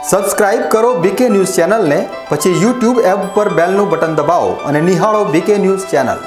Subscribe કરો બીકે news ચેનલને, પછી YouTube એપ પર બેલનું બટન દબાવો અને નિહાળો બીકે ન્યૂઝ ચેનલ।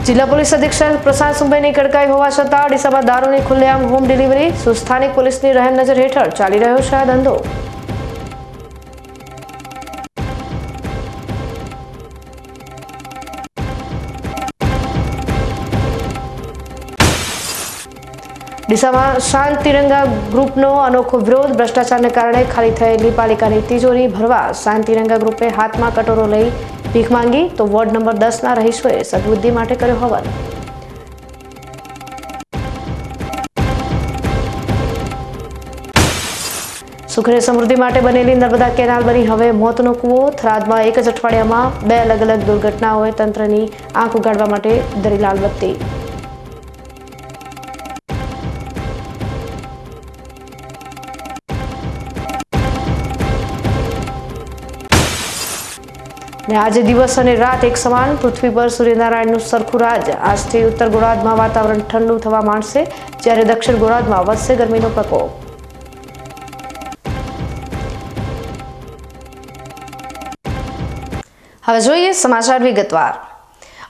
जिला पुलिस अधीक्षक प्रशांत सुंबेनी कड़काई होवा छतां ડીસામાં દારૂની ખુલ્લેઆમ હોમ ડિલિવરી। સ્થાનિક પોલીસની રહેમ નજર હેઠળ ચાલી રહ્યો છે આ ધંધો। ડીસામાં શાંત તિરંગા ગ્રુપનો અનોખો વિરોધ। ભ્રષ્ટાચારને કારણે ખાલી થયેલી પાલિકાની તિજોરી ભરવા શાંત તિરંગા ગ્રુપે હાથમાં કટોરો લઈ ભીખ માંગી તો વોર્ડ નંબર 10ના રહીશોએ સદબુદ્ધિ માટે કર્યો હવન। સુખ અને સમૃદ્ધિ માટે બનેલી નર્મદા કેનાલ બની હવે મોતનો કૂવો। થરાદમાં એક જ અઠવાડિયામાં 2 અલગ અલગ દુર્ઘટનાઓએ તંત્રની આંખ ઉગાડવા માટે ધરી લાલ બત્તી। આજે દિવસ અને રાત એક સમાન। પૃથ્વી પર સૂર્યનારાયણનું સરખું રાજ। આજથી ઉત્તર ગોળાર્ધમાં વાતાવરણ ઠંડુ થવા માંડશે, જ્યારે દક્ષિણ ગોળાર્ધમાં વધશે ગરમીનો પ્રકોપ। હવે જોઈએ સમાચાર વિગતવાર।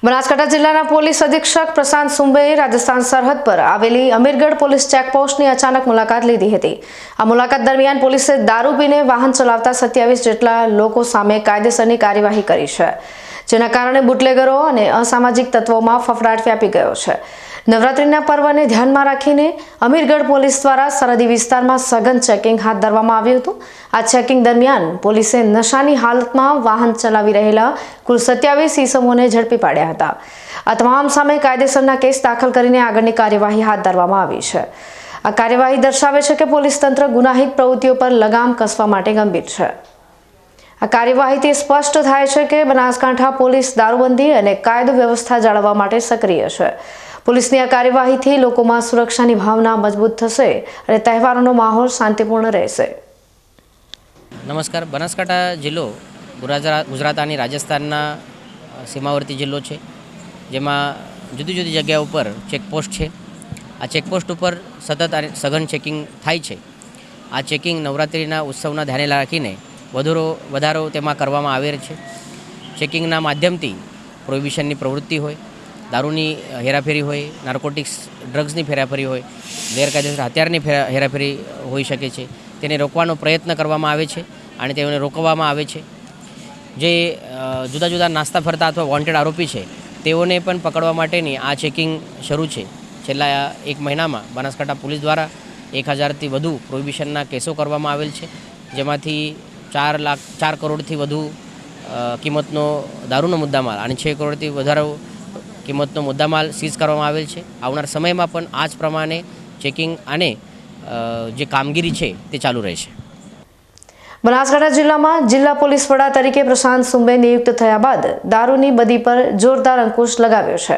બનાસકાંઠા જિલ્લાના પોલીસ અધિક્ષક પ્રશાંત સુંબેએ રાજસ્થાન સરહદ પર આવેલી અમીરગઢ પોલીસ ચેકપોસ્ટની અચાનક મુલાકાત લીધી હતી। આ મુલાકાત દરમિયાન પોલીસે દારૂ પીને વાહન ચલાવતા 27 જેટલા લોકો સામે કાયદેસરની કાર્યવાહી કરી છે, જેના કારણે બુટલેગરો અને અસામાજિક તત્વોમાં ફફડાટ વ્યાપી ગયો છે। નવરાત્રિના પર્વને ધ્યાનમાં રાખીને અમીરગઢ પોલીસ દ્વારા સરહદી વિસ્તારમાં સઘન ચેકિંગ હાથ ધરવામાં આવ્યું હતું। આ ચેકિંગ દરમિયાન પોલીસે નશાની હાલતમાં વાહન ચલાવી રહેલા કુલ 27 ઈસમોને ઝડપી પાડ્યા હતા। આ તમામ સામે કાયદેસરના કેસ દાખલ કરીને આગળની કાર્યવાહી હાથ ધરવામાં આવી છે। આ કાર્યવાહી દર્શાવે છે કે પોલીસ તંત્ર ગુનાહિત પ્રવૃત્તિઓ પર લગામ કસવા માટે ગંભીર છે। આ કાર્યવાહીથી સ્પષ્ટ થાય છે કે બનાસકાંઠા પોલીસ દારૂબંધી અને કાયદો વ્યવસ્થા જાળવવા માટે સક્રિય છે। પોલીસની આ કાર્યવાહીથી લોકોમાં સુરક્ષાની ભાવના મજબૂત થશે અને તહેવારોનો માહોલ શાંતિપૂર્ણ રહેશે। નમસ્કાર। બનાસકાંઠા જિલ્લો ગુજરાત અને રાજસ્થાનના સીમાવર્તી જિલ્લો છે, જેમાં જુદી જુદી જગ્યાઓ પર ચેકપોસ્ટ છે। આ ચેકપોસ્ટ ઉપર સતત સઘન ચેકિંગ થાય છે। આ ચેકિંગ નવરાત્રિના ઉત્સવના ધ્યાને રાખીને વધારો તેમાં કરવામાં આવે છે। ચેકિંગના માધ્યમથી પ્રોહિબિશનની પ્રવૃત્તિ હોય, દારૂની હેરાફેરી હોય, નાર્કોટિક્સ ડ્રગ્સની હેરાફેરી હોય, ગેરકાયદેસર હથિયારની હેરાફેરી હોઈ શકે છે, તેને રોકવાનો પ્રયત્ન કરવામાં આવે છે અને તેઓને રોકવામાં આવે છે। જે જુદા જુદા નાસ્તા ફરતા અથવા વોન્ટેડ આરોપી છે તેઓને પણ પકડવા માટેની આ ચેકિંગ શરૂ છે। છેલ્લા 1 મહિનામાં બનાસકાંઠા પોલીસ દ્વારા 1000થી વધુ પ્રોહિબિશનના કેસો કરવામાં આવેલ છે, જેમાંથી 4 કરોડથી વધુ કિંમતનો દારૂનો મુદ્દામાલ અને 6 કરોડથી વધારે કિંમતનો મુદ્દામાલ સીઝ કરવામાં આવેલ છે। આવનાર સમયમાં પણ આ જ પ્રમાણે ચેકિંગ અને જે કામગીરી છે તે ચાલુ રહેશે। બનાસકાંઠા જિલ્લામાં જિલ્લા પોલીસ વડા તરીકે પ્રશાંત સુંબે નિયુક્ત થયા બાદ દારૂની બદી પર જોરદાર અંકુશ લગાવ્યો છે,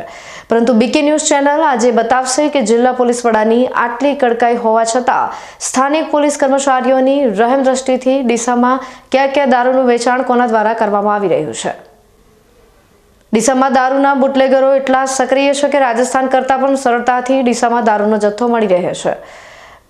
પરંતુ બીકે ન્યૂઝ ચેનલ આજે બતાવશે કે જિલ્લા પોલીસ વડાની આટલી કડકાઈ હોવા છતાં સ્થાનિક પોલીસ કર્મચારીઓની રહેમ દ્રષ્ટિથી ડીસામાં ક્યાં દારૂનું વેચાણ કોના દ્વારા કરવામાં આવી રહ્યું છે। ડીસામાં દારૂના બુટલેગરો એટલા સક્રિય છે કે રાજસ્થાન કરતાં પણ સરળતાથી ડીસામાં દારૂનો જથ્થો મળી રહે છે।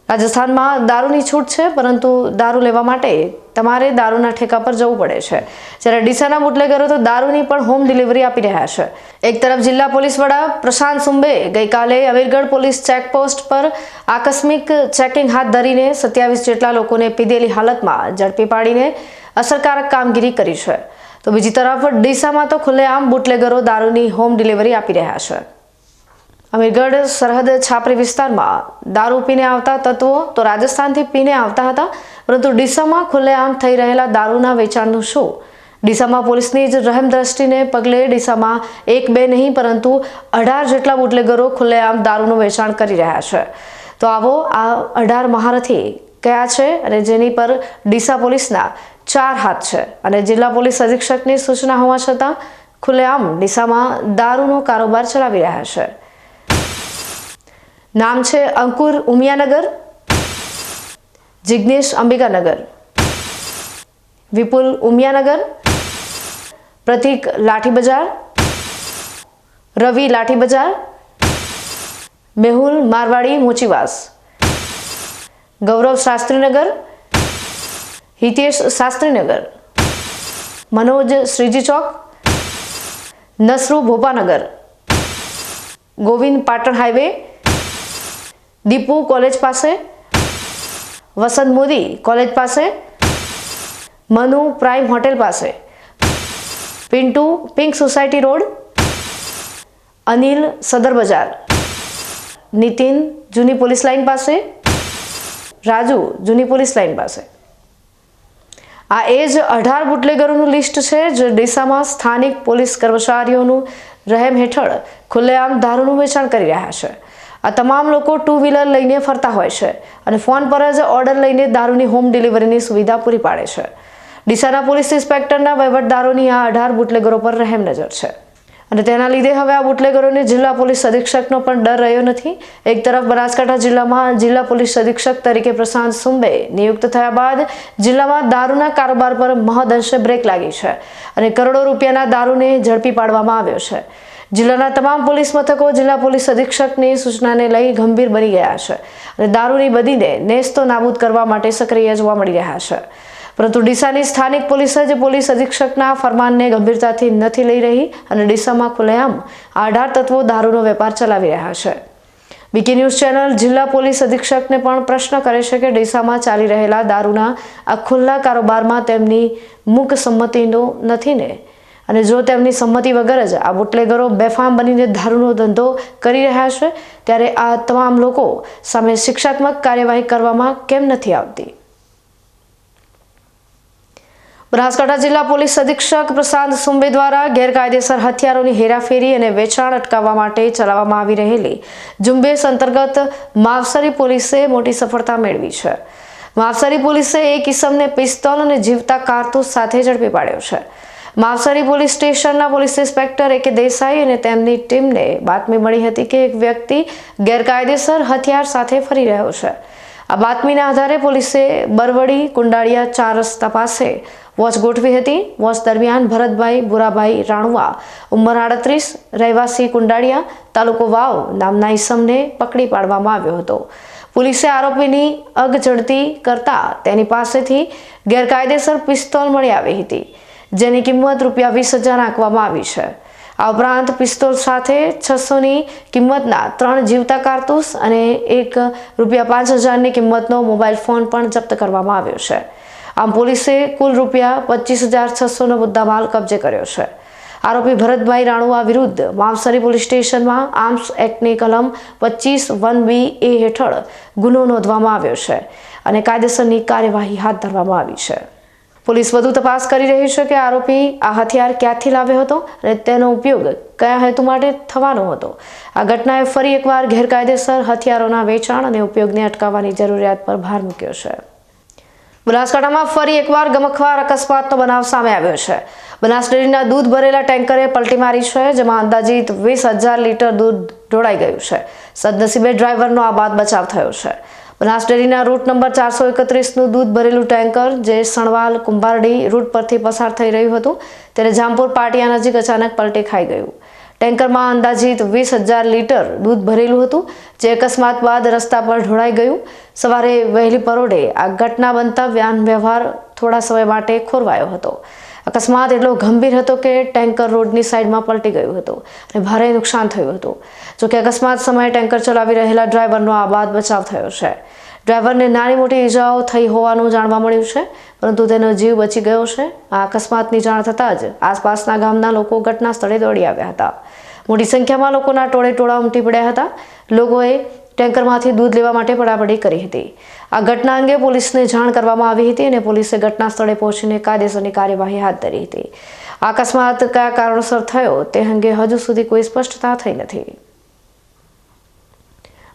રાજસ્થાનમાં દારૂની છૂટ છે, પરંતુ દારૂ લેવા માટે તમારે દારૂના ઠેકા પર જવું પડે છે, જ્યારે ડીસાના બુટલેગરો તો દારૂની પણ હોમ ડિલિવરી આપી રહ્યા છે. એક તરફ જિલ્લા પોલીસ વડા પ્રશાંત સુંબે ગઈકાલે અમીરગઢ પોલીસ ચેકપોસ્ટ પર આકસ્મિક ચેકિંગ હાથ ધરીને 27 જેટલા લોકોને પીધેલી હાલતમાં ઝડપી પાડીને અસરકારક કામગીરી કરી છે, તો બીજી તરફ ડીસામાં તો ખુલ્લેઆમ બુટલેગરો દારૂની હોમ ડિલિવરી આપી રહ્યા છે. અમીરગઢ સરહદ છાપરી વિસ્તારમાં દારૂ પીને આવતા તત્વો તો રાજસ્થાનથી પીને આવતા હતા, પરંતુ ડીસામાં ખુલ્લેઆમ થઈ રહેલા દારૂના વેચાણનું શું? ડીસામાં પોલીસની જ રહેમ દ્રષ્ટિને પગલે ડીસામાં 1-2 નહીં પરંતુ 18 જેટલા બુટલેગરો ખુલ્લેઆમ દારૂનું વેચાણ કરી રહ્યા છે. તો આવો આ 18 મહારથી કયા છે અને જેની પર ડીસા પોલીસના 4 હાથ છે અને જિલ્લા પોલીસ અધિક્ષકની સૂચના હોવા છતાં ખુલ્લેઆમ ડીસામાં દારૂનો કારોબાર ચલાવી રહ્યા છે. નામ છે અંકુર ઉમિયાનગર, જિગ્નેશ અંબિકાનગર, વિપુલ ઉમિયાનગર, પ્રતીક લાઠી બજાર, રવિ લાઠી બજાર, મેહુલ મારવાડી મોચીવાસ, ગૌરવ શાસ્ત્રીનગર, હિતેશ શાસ્ત્રીનગર, મનોજ શ્રીજી ચોક, નસરુ ભોપાનગર, ગોવિંદ પાટણ હાઈવે, દીપુ કોલેજ પાસે, વસંત મોદી કોલેજ પાસે, મનુ પ્રાઇમ હોટેલ પાસે, Pintu pink society road, Anil સદર બજાર, નીતિન જૂની પોલીસ લાઇન પાસે, રાજુ જૂની પોલીસ લાઇન પાસે. આ એ જ 18 બુટલેગરોનું લિસ્ટ છે જે ડીસામાં સ્થાનિક પોલીસ કર્મચારીઓનું રહેમ હેઠળ ખુલ્લેઆમ દારૂનું વેચાણ કરી રહ્યા છે. આ તમામ લોકો 2 વ્હીલર લઈને ફરતા હોય છે અને ફોન પર જ ઓર્ડર લઈને દારૂની હોમ ડિલિવરીની સુવિધા પૂરી પાડે છે. ડીસાના પોલીસ ઇન્સ્પેક્ટરના વહીવટદારોની આ 18 બુટલેગરો પર રહેમ નજર છે અને તેના લીધે હવે આ બુટલેગરોને જિલ્લા પોલીસ અધિક્ષકનો પણ ડર રહ્યો નથી. એક તરફ બનાસકાંઠા જિલ્લામાં જિલ્લા પોલીસ અધિક્ષક તરીકે પ્રશાંત સુંબે નિયુક્ત થયા બાદ જિલ્લામાં દારૂના કારોબાર પર મહદઅંશે બ્રેક લાગી છે અને કરોડો રૂપિયાના દારૂને ઝડપી પાડવામાં આવ્યો છે. જિલ્લાના તમામ પોલીસ મથકો જિલ્લા પોલીસ અધિક્ષકની સૂચનાને લઈ ગંભીર બની ગયા છે અને દારૂની બદીને નેસ્તો નાબૂદ કરવા માટે સક્રિય જોવા મળી રહ્યા છે. પરંતુ ડીસાની સ્થાનિક પોલીસ જ પોલીસ અધિક્ષકના ફરમાનને ગંભીરતાથી નથી લઈ રહી અને ડીસામાં ખુલ્લેઆમ 18 તત્વો દારૂનો વેપાર ચલાવી રહ્યા છે. બીકે ન્યૂઝ ચેનલ જિલ્લા પોલીસ અધિક્ષકને પણ પ્રશ્ન કરે છે કે ડીસામાં ચાલી રહેલા દારૂના આ ખુલ્લા કારોબારમાં તેમની મૂક સંમતિનો નથી ને, અને જો તેમની સંમતિ વગર જ આ બુટલેગરો બેફામ બનીને દારૂનો ધંધો કરી રહ્યા છે, ત્યારે આ તમામ લોકો સામે શિક્ષાત્મક કાર્યવાહી કરવામાં કેમ નથી આવતી? બનાસકાંઠા જિલ્લા પોલીસ અધિક્ષક પ્રશાંત સુંબે દ્વારા ગેરકાયદેસર હથિયારોની હેરાફેરી અને વેચાણ અટકાવવા માટે ચલાવવામાં આવી રહેલી ઝુંબેશ અંતર્ગત માવસરી પોલીસે મોટી સફળતા મેળવી છે. માવસરી પોલીસે એક ઇસમને પિસ્તોલ અને જીવતા કારતૂસ સાથે ઝડપી પાડ્યો છે. માવસરી પોલીસ સ્ટેશનના પોલીસ ઇન્સ્પેક્ટર એ.કે. દેસાઈ અને તેમની ટીમને બાતમી મળી હતી કે એક વ્યક્તિ ગેરકાયદેસર હથિયાર સાથે ફરી રહ્યો છે. આ બાતમીના આધારે પોલીસે બરવડી કુંડાળિયા 4 રસ્તા પાસે વોચ ગોઠવી હતી. વોચ દરમિયાન ભરતભાઈ બુરાભાઈ રાણુઆ ઉંમર 38 રહેવાસી કુંડાળિયા તાલુકો વાવ નામના ઈસમને પકડી પાડવામાં આવ્યો હતો. પોલીસે આરોપીની અગઝડતી કરતા તેની પાસેથી ગેરકાયદેસર પિસ્તોલ મળી આવી હતી, જેની કિંમત ₹20,000 આંકવામાં આવી છે. આ ઉપરાંત પિસ્તોલ સાથે 600ની કિંમતના 3 જીવતા કારતૂસ અને એક ₹5,000ની કિંમતનો મોબાઈલ ફોન પણ જપ્ત કરવામાં આવ્યો છે. આમ પોલીસે કુલ ₹25,600નો મુદ્દામાલ કબજે કર્યો છે. આરોપી ભરતભાઈ રાણુઆ વિરુદ્ધ માવસરી પોલીસ સ્ટેશનમાં આર્મ્સ એક્ટની કલમ 25(1)(b)(a) હેઠળ ગુનો નોંધવામાં આવ્યો છે અને કાયદેસરની કાર્યવાહી હાથ ધરવામાં આવી છે. પોલીસ વધુ તપાસ કરી રહી છે કે આરોપી આ હથિયાર ક્યાંથી લાવ્યો હતો અને તેનો ઉપયોગ કયા હેતુ માટે થવાનો હતો. આ ઘટનાએ ફરી એકવાર ગેરકાયદેસર હથિયારોના વેચાણ અને ઉપયોગને અટકાવવાની જરૂરિયાત પર ભાર મૂક્યો છે. બનાસકાંઠામાં ફરી એકવાર ગમખ્વાર અકસ્માતનો બનાવ સામે આવ્યો છે. બનાસ ડેરીના દૂધ ભરેલા ટેન્કરે પલટી મારી છે, જેમાં અંદાજિત 20,000 લીટર દૂધ ઢોળાઈ ગયું છે. સદનસીબે ડ્રાઈવરનો આ બાદ બચાવ થયો છે. બનાસ ડેરીના રૂટ નંબર 431નું દૂધ ભરેલું ટેન્કર જે સણવાલ કુંભારડી રૂટ પરથી પસાર થઈ રહ્યું હતું, ત્યારે જામપુર પાટિયા નજીક અચાનક પલટી ખાઈ ગયું. ટેન્કરમાં અંદાજિત 20,000 લીટર દૂધ ભરેલું હતું, જે અકસ્માત બાદ રસ્તા પર ઢોળાઈ ગયું. સવારે વહેલી પરોઢે આ ઘટના બનતા વાહન વ્યવહાર થોડા સમય માટે ખોરવાયો હતો. અકસ્માત એટલો ગંભીર હતો કે ટેન્કર રોડની સાઈડમાં પલટી ગયું હતું અને ભારે નુકસાન થયું હતું. જોકે અકસ્માત સમયે ટેન્કર ચલાવી રહેલા ડ્રાઈવરનો આબાદ બચાવ થયો છે. ડ્રાઈવરને નાની મોટી ઈજાઓ થઈ હોવાનું જાણવા મળ્યું છે, પરંતુ તેનો જીવ બચી ગયો છે. આ અકસ્માતની જાણ થતાં જ આસપાસના ગામના લોકો ઘટના સ્થળે દોડી આવ્યા હતા. મોટી સંખ્યામાં લોકોના ટોળે ટોળા ઉમટી પડ્યા હતા. લોકોએ ટેન્કરમાંથી દૂધ લેવા માટે પડાપડી કરી હતી. આ ઘટના અંગે પોલીસને જાણ કરવામાં આવી હતી અને પોલીસે ઘટના સ્થળે પહોંચીને કાયદેસરની કાર્યવાહી હાથ ધરી હતી. આ અકસ્માત કયા કારણોસર થયો તે અંગે હજુ સુધી કોઈ સ્પષ્ટતા થઈ નથી.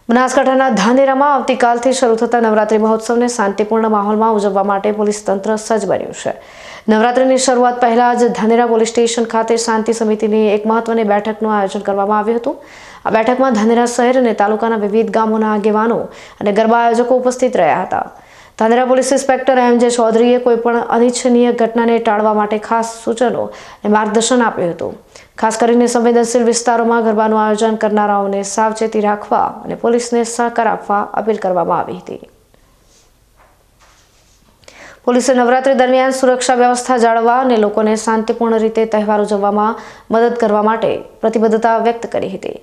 બનાસકાંઠાના ધાનેરામાં આવતીકાલથી શરૂ થતા નવરાત્રી મહોત્સવને શાંતિપૂર્ણ માહોલમાં ઉજવવા માટે પોલીસ તંત્ર સજ્જ બન્યું છે. નવરાત્રીની શરૂઆત પહેલા જ ધાનેરા પોલીસ સ્ટેશન ખાતે શાંતિ સમિતિની એક મહત્વની બેઠકનું આયોજન કરવામાં આવ્યું હતું. આ બેઠકમાં ધાનેરા શહેર અને તાલુકાના વિવિધ ગામોના આગેવાનો અને ગરબા આયોજકો ઉપસ્થિત રહ્યા હતા. Dhanera police inspector M.J. ચૌધરીએ કોઈપણ અનિચ્છનીય ઘટનાને ટાળવા માટે ખાસ સૂચનો અને માર્ગદર્શન આપ્યું હતું. ખાસ કરીને સંવેદનશીલ વિસ્તારોમાં ગરબાનું આયોજન કરનારાઓને સાવચેતી રાખવા અને પોલીસને સહકાર આપવા અપીલ કરવામાં આવી હતી. પોલીસે નવરાત્રી દરમિયાન સુરક્ષા વ્યવસ્થા જાળવવા અને લોકોને શાંતિપૂર્ણ રીતે તહેવાર ઉજવવામાં મદદ કરવા માટે પ્રતિબદ્ધતા વ્યક્ત કરી હતી.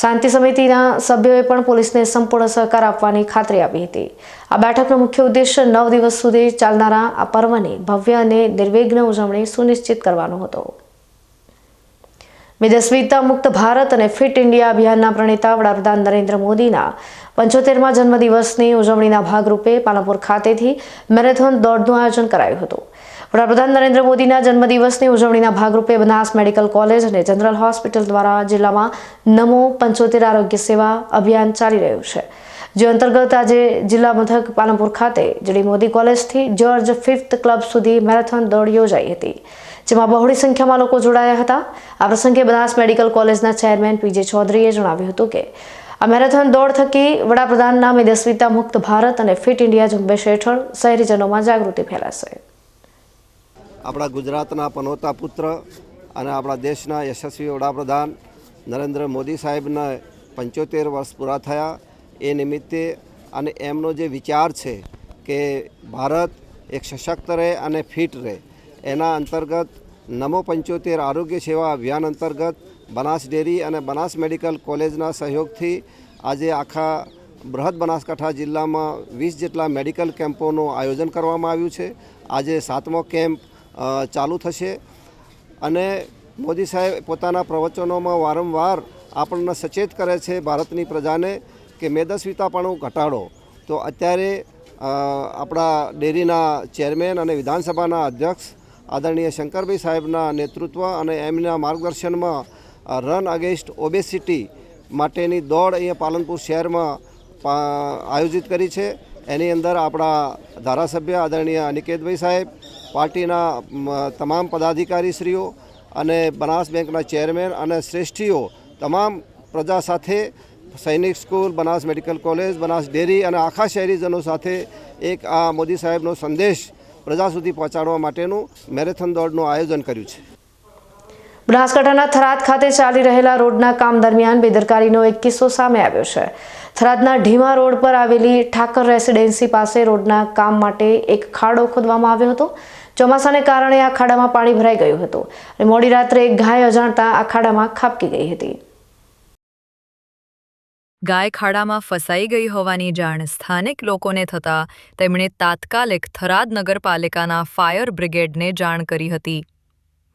શાંતિ સમિતિના સભ્યોએ પણ પોલીસને સંપૂર્ણ સહકાર આપવાની ખાતરી આપી હતી. આ બેઠકનો મુખ્ય ઉદ્દેશ્ય 9 દિવસ સુધી ચાલનારા આ પર્વની ભવ્ય અને નિર્વિઘ્ન ઉજવણી સુનિશ્ચિત કરવાનો હતો. મેદસ્વીતા મુક્ત ભારત અને ફિટ ઇન્ડિયા અભિયાનના પ્રણેતા વડાપ્રધાન નરેન્દ્ર મોદીના 75મા જન્મદિવસની ઉજવણીના ભાગરૂપે પાલનપુર ખાતેથી મેરેથોન દોડનું આયોજન કરાયું હતું. વડાપ્રધાન નરેન્દ્ર મોદીના જન્મદિવસની ઉજવણીના ભાગરૂપે બનાસ મેડિકલ કોલેજ અને જનરલ હોસ્પિટલ દ્વારા જિલ્લામાં નમો 75 આરોગ્ય સેવા અભિયાન ચાલી રહ્યું છે, જે અંતર્ગત આજે જિલ્લા મથક પાલનપુર ખાતે જીડી મોદી કોલેજથી જ્યોર્જ 5th ક્લબ સુધી મેરેથોન દોડ યોજાઈ હતી, જેમાં બહોળી સંખ્યામાં લોકો જોડાયા હતા. આ પ્રસંગે બનાસ મેડિકલ કોલેજના ચેરમેન P.J. ચૌધરીએ જણાવ્યું હતું કે આ મેરેથોન દોડ થકી વડાપ્રધાનના મેદસ્વીતા મુક્ત ભારત અને ફિટ ઇન્ડિયા ઝુંબેશ હેઠળ શહેરીજનોમાં જાગૃતિ ફેલાશે. આપણા ગુજરાતના પનોતા પુત્ર અને આપણા દેશના યશસ્વી વડાપ્રધાન નરેન્દ્ર મોદી સાહેબના 75 વર્ષ પૂરા થયા. એ નિમિત્તે અને એમનો જે વિચાર છે કે ભારત એક સશક્ત રહે અને ફિટ રહે, એના અંતર્ગત નમો 75 આરોગ્ય સેવા અભિયાન અંતર્ગત બનાસ ડેરી અને બનાસ મેડિકલ કોલેજના સહયોગથી આજે આખા બૃહદ બનાસકાંઠા જિલ્લામાં 20 જેટલા મેડિકલ કેમ્પોનું આયોજન કરવામાં આવ્યું છે. આજે 7મો કેમ્પ ચાલુ થશે અને મોદી સાહેબ પોતાના પ્રવચનોમાં વારંવાર આપણને સચેત કરે છે ભારતની પ્રજાને કે મેદસ્વીતાપણું ઘટાડો. તો અત્યારે આપણા ડેરીના ચેરમેન અને વિધાનસભાના અધ્યક્ષ આદરણીય શંકરભાઈ સાહેબના નેતૃત્વ અને એમના માર્ગદર્શનમાં રન અગેન્સ્ટ ઓબેસિટી માટેની દોડ અહીંયા પાલનપુર શહેરમાં આયોજિત કરી છે. એની અંદર આપણા ધારાસભ્ય આદરણીય અનિકેતભાઈ સાહેબ, પાર્ટીના તમામ પદાધિકારીશ્રીઓ અને બનાસ બેંકના ચેરમેન અને શ્રેષ્ઠીઓ તમામ પ્રજા સાથે સૈનિક school, Banas medical college, Banas dairy અને આખા શહેરીજનો સાથે એક આ મોદી સાહેબનો સંદેશ પ્રજા સુધી પહોંચાડવા માટેનું મેરેથોન દોડનું આયોજન કર્યું છે. બનાસકાંઠાના થરાદ ખાતે ચાલી રહેલા રોડના કામ દરમિયાન બેદરકારીનો એક કિસ્સો સામે આવ્યો છે. થરાદના ઢીમા રોડ પર આવેલી ઠાકર રેસિડેન્સી પાસે રોડના કામ માટે એક ખાડો ખોદવામાં આવ્યો હતો. ચોમાસાને કારણે આ ખાડામાં પાણી ભરાઈ ગયું હતું અને મોડી રાત્રે એક ગાય અજાણતા આ ખાડામાં ખાબકી ગઈ હતી. ગાય ખાડામાં ફસાઈ ગઈ હોવાની જાણ સ્થાનિક લોકોને થતાં તેમણે તાત્કાલિક થરાદ નગરપાલિકાના ફાયર બ્રિગેડને જાણ કરી હતી.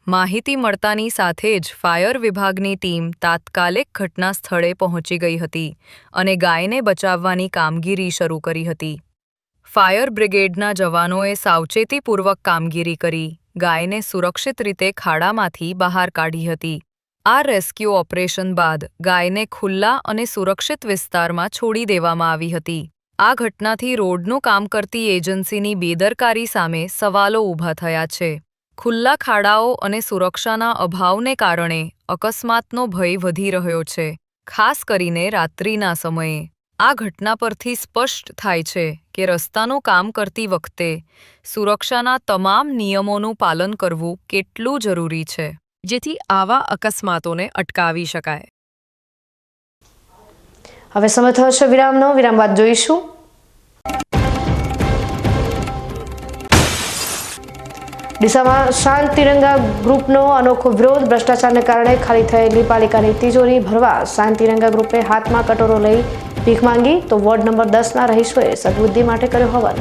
માહિતી મળતાની સાથે જ ફાયર વિભાગની ટીમ તાત્કાલિક ઘટના સ્થળે પહોંચી ગઈ હતી અને ગાયને બચાવવાની કામગીરી શરૂ કરી હતી. ફાયર બ્રિગેડના જવાનોએ સાવચેતીપૂર્વક કામગીરી કરી ગાયને સુરક્ષિત રીતે ખાડામાંથી બહાર કાઢી હતી. આ રેસ્ક્યુ ઓપરેશન બાદ ગાયને ખુલ્લા અને સુરક્ષિત વિસ્તારમાં છોડી દેવામાં આવી હતી. આ ઘટનાથી રોડનું કામ કરતી એજન્સીની બેદરકારી સામે સવાલો ઊભા થયા છે. ખુલ્લા ખાડાઓ અને સુરક્ષાના અભાવને કારણે અકસ્માતનો ભય વધી રહ્યો છે, ખાસ કરીને રાત્રિના સમયે. આ ઘટના પરથી સ્પષ્ટ થાય છે કે રસ્તાનું કામ કરતી વખતે સુરક્ષાના તમામ નિયમોનું પાલન કરવું કેટલું જરૂરી છે. જેથી આવા અકસ્માતોને અટકાવી શકાય. હવે સમય થયો છે વિરામનો. વિરામ બાદ જોઈશું ડીસામાં શાંત તિરંગા ગ્રુપનો અનોખો વિરોધ. ભ્રષ્ટાચારને કારણે ખાલી થયેલી પાલિકાની તિજોરી ભરવા શાંત તિરંગા ગ્રુપે હાથમાં કટોરો લઈ ભીખ માંગી, તો વોર્ડ નંબર 10ના રહીશોએ સદબુદ્ધિ માટે કર્યો હવન.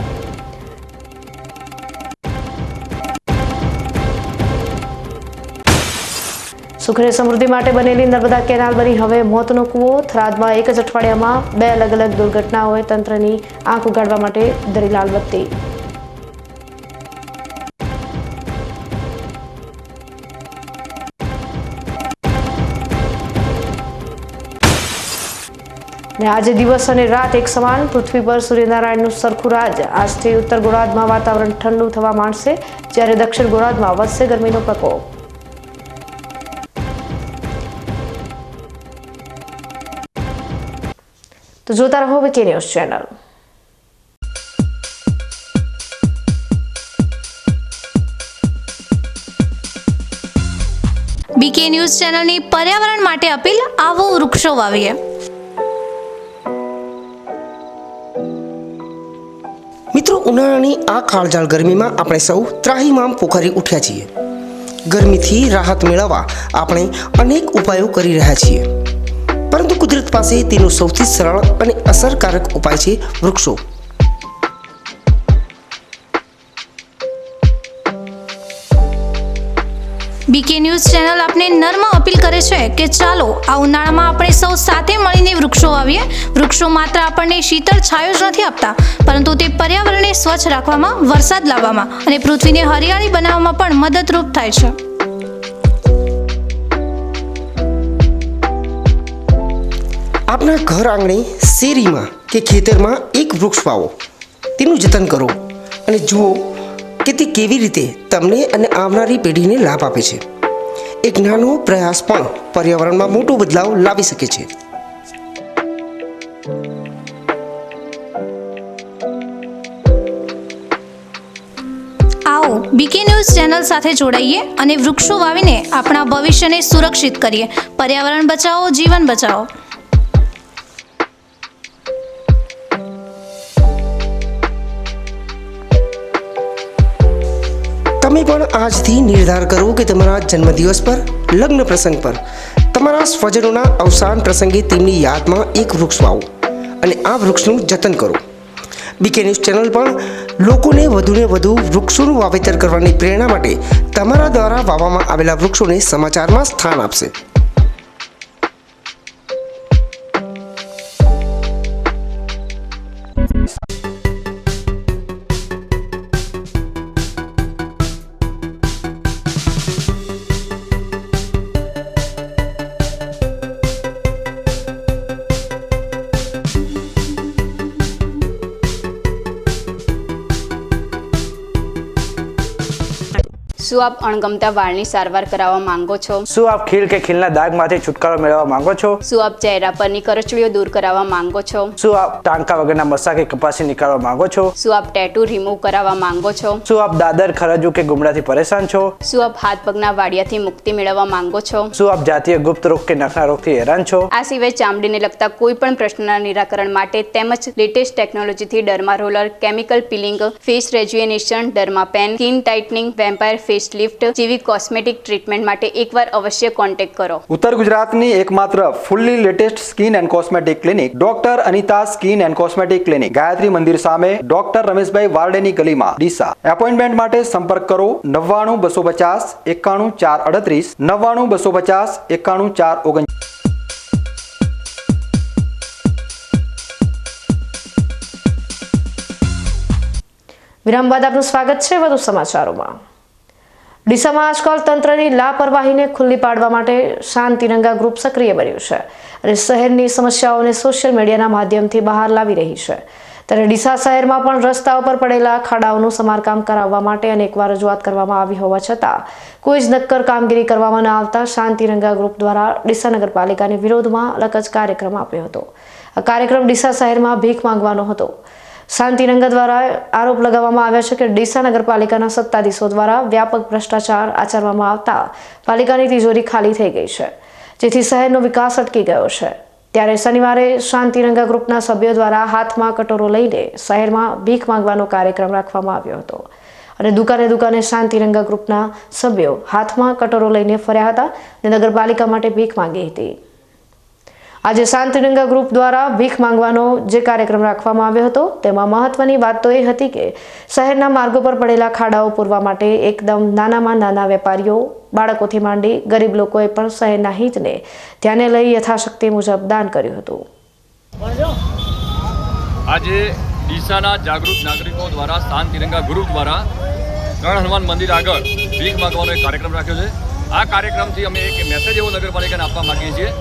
સુખ અને સમૃદ્ધિ માટે બનેલી નર્મદા કેનાલ બની હવે મોતનો કૂવો. થરાદમાં એક જ અઠવાડિયામાં 2 અલગ અલગ દુર્ઘટનાઓએ તંત્રની આંખ ઉગાડવા માટે ધરી લાલ બત્તી. ને આજે દિવસ અને રાત એક સમાન. પૃથ્વી પર સૂર્યનારાયણનું સરખું રાજ. આજથી ઉત્તર ગોળાર્ધમાં વાતાવરણ ઠંડુ થવા માંડશે, જ્યારે દક્ષિણ ગોળાર્ધમાં વધશે ગરમીનો પ્રકોપ. તો જોતા રહો VK news channel. BK news ચેનલની પર્યાવરણ માટે અપીલ. આવો વૃક્ષો વાવીએ. મિત્રો, ઉનાળાની આ કાળઝાળ ગરમીમાં આપણે સૌ ત્રાહિમામ પોકારી ઉઠ્યા છીએ. ગરમીથી રાહત મેળવવા આપણે અનેક ઉપાયો કરી રહ્યા છીએ, પરંતુ કુદરત પાસે તેનો સૌથી સરળ અને અસરકારક ઉપાય છે વૃક્ષો. બીકે ન્યૂઝ ચેનલ આપને નર્મ અપીલ કરે છે કે ચાલો આ ઉનાળામાં આપણે સૌ સાથે મળીને વૃક્ષો વાવીએ. વૃક્ષો માત્ર આપણને શીતળ છાયો જ નથી આપતા, પરંતુ તે પર્યાવરણને સ્વચ્છ રાખવામાં, વરસાદ લાવવામાં અને પૃથ્વીને હરિયાળી બનાવવામાં પણ મદદરૂપ થાય છે. આપના ઘર આંગણે, શેરીમાં કે ખેતરમાં એક વૃક્ષ વાવો, તેનું જતન કરો અને જુઓ કે તે કેવી રીતે તમને અને આવનારી પેઢીને લાભ આપે છે. એક નાનો પ્રયાસ પણ પર્યાવરણમાં મોટો બદલાવ લાવી શકે છે. આવો બીકે ન્યૂઝ ચેનલ સાથે જોડાઈએ અને વૃક્ષો વાવીને આપણા ભવિષ્યને સુરક્ષિત કરીએ. પર્યાવરણ બચાવો, જીવન બચાવો. તમે પણ આજથી નિર્ધાર કરો કે તમારા જન્મદિવસ પર, લગ્ન પ્રસંગ પર, તમારા સ્વજનોના અવસાન પ્રસંગે તેમની યાદમાં એક વૃક્ષ વાવો અને આ વૃક્ષનું જતન કરો. બીકે ન્યૂઝ ચેનલ પણ લોકોને વધુને વધુ વૃક્ષોનું વાવેતર કરવાની પ્રેરણા માટે તમારા દ્વારા વાવવામાં આવેલા વૃક્ષોને સમાચારમાં સ્થાન આપશે. શું આપ અણગમતા વાળની સારવાર કરાવવા માંગો છો? શું આપ ખીલ કે ખીલના દાગમાંથી છુટકારો મેળવવા માંગો છો? શું આપ ચહેરા પરની કરચલીઓ દૂર કરાવવા માંગો છો? શું આપ ટાંકા વગરના મસા કે કપાસી નીકાળવા માંગો છો? શું આપ ટેટુ રિમૂવ કરાવવા માંગો છો? શું આપ દાદર, ખરજુ કે ગુમડાથી પરેશાન છો? શું આપ હાથ પગના વાડિયાથી મુક્તિ મેળવવા માંગો છો? શું આપ જાતીય ગુપ્ત રોગ કે નખના રોગથી હેરાન છો? આ સિવાય ચામડીને લગતા કોઈ પણ પ્રશ્નના નિરાકરણ માટે તેમજ લેટેસ્ટ ટેકનોલોજીથી derma roller, chemical peeling, face rejuvenation, derma pen, skin tightening, vampire face lift જેવી કોસ્મેટિક ટ્રીટમેન્ટ માટે એકવાર અવશ્ય કોન્ટેક્ટ કરો. ઉત્તર ગુજરાતની એકમાત્ર fully latest skin and cosmetic clinic doctor Anita skin and cosmetic clinic, Gayatri Mandir સામે, ડોક્ટર રમેશભાઈ વારડેની ગલીમાં, ડીસા. એપોઇન્ટમેન્ટ માટે સંપર્ક કરો 99 250 91 438, 99 250 91 439. વિરામ બાદ આપનું સ્વાગત છે વધુ સમાચારોમાં. ડીસામાં આજકાલ તંત્રની લાપરવાહીને ખુલ્લી પાડવા માટે શાંત તિરંગા ગ્રુપ સક્રિય બન્યું છે અને શહેરની સમસ્યાઓને સોશિયલ મીડિયાના માધ્યમથી બહાર લાવી રહી છે. ત્યારે ડીસા શહેરમાં પણ રસ્તાઓ પર પડેલા ખાડાઓનું સમારકામ કરાવવા માટે અનેકવાર રજૂઆત કરવામાં આવી હોવા છતાં કોઈ જ નક્કર કામગીરી કરવામાં ન આવતા શાંત તિરંગા ગ્રુપ દ્વારા ડીસા નગરપાલિકાની વિરોધમાં અલગ જ કાર્યક્રમ આપ્યો હતો. આ કાર્યક્રમ ડીસા શહેરમાં ભીખ માંગવાનો હતો. શાંતિરંગા દ્વારા આરોપ લગાવવામાં આવ્યા છે કે ડીસા નગરપાલિકાના સત્તાધીશો દ્વારા વ્યાપક ભ્રષ્ટાચાર આચરવામાં આવતા પાલિકાની તિજોરી ખાલી થઈ ગઈ છે, જેથી શહેરનો વિકાસ અટકી ગયો છે। ત્યારે શનિવારે શાંતિરંગા ગ્રુપના સભ્યો દ્વારા હાથમાં કટોરો લઈને શહેરમાં ભીખ માંગવાનો કાર્યક્રમ રાખવામાં આવ્યો હતો અને દુકાને દુકાને શાંતિરંગા ગ્રુપના સભ્યો હાથમાં કટોરો લઈને ફર્યા હતા અને નગરપાલિકા માટે ભીખ માંગી હતી। આજે શાંતિરંગા ગ્રુપ દ્વારા ભીખ માંગવાનો જે કાર્યક્રમ રાખવામાં આવ્યો હતો તેમાં મહત્વની વાત તો એ હતી કે શહેરના માર્ગો પર પડેલા ખાડાઓ પૂરવા માટે એકદમ નાનામાં નાના વેપારીઓ, બાળકોથી માંડી ગરીબ લોકોએ પણ શહેરના હિતને ધ્યાને લઈ યથાશક્તિ મુજબ દાન કર્યું હતું। આજે ડીસાના જાગૃત નાગરિકો દ્વારા શાંતિરંગા ગ્રુપ દ્વારા ગણ હનુમાન મંદિર આગળ ભીખ માંગવાનો એક કાર્યક્રમ રાખ્યો છે। આ કાર્યક્રમથી અમે એક મેસેજ એવો નગરપાલિકાને આપવા માંગીએ છીએ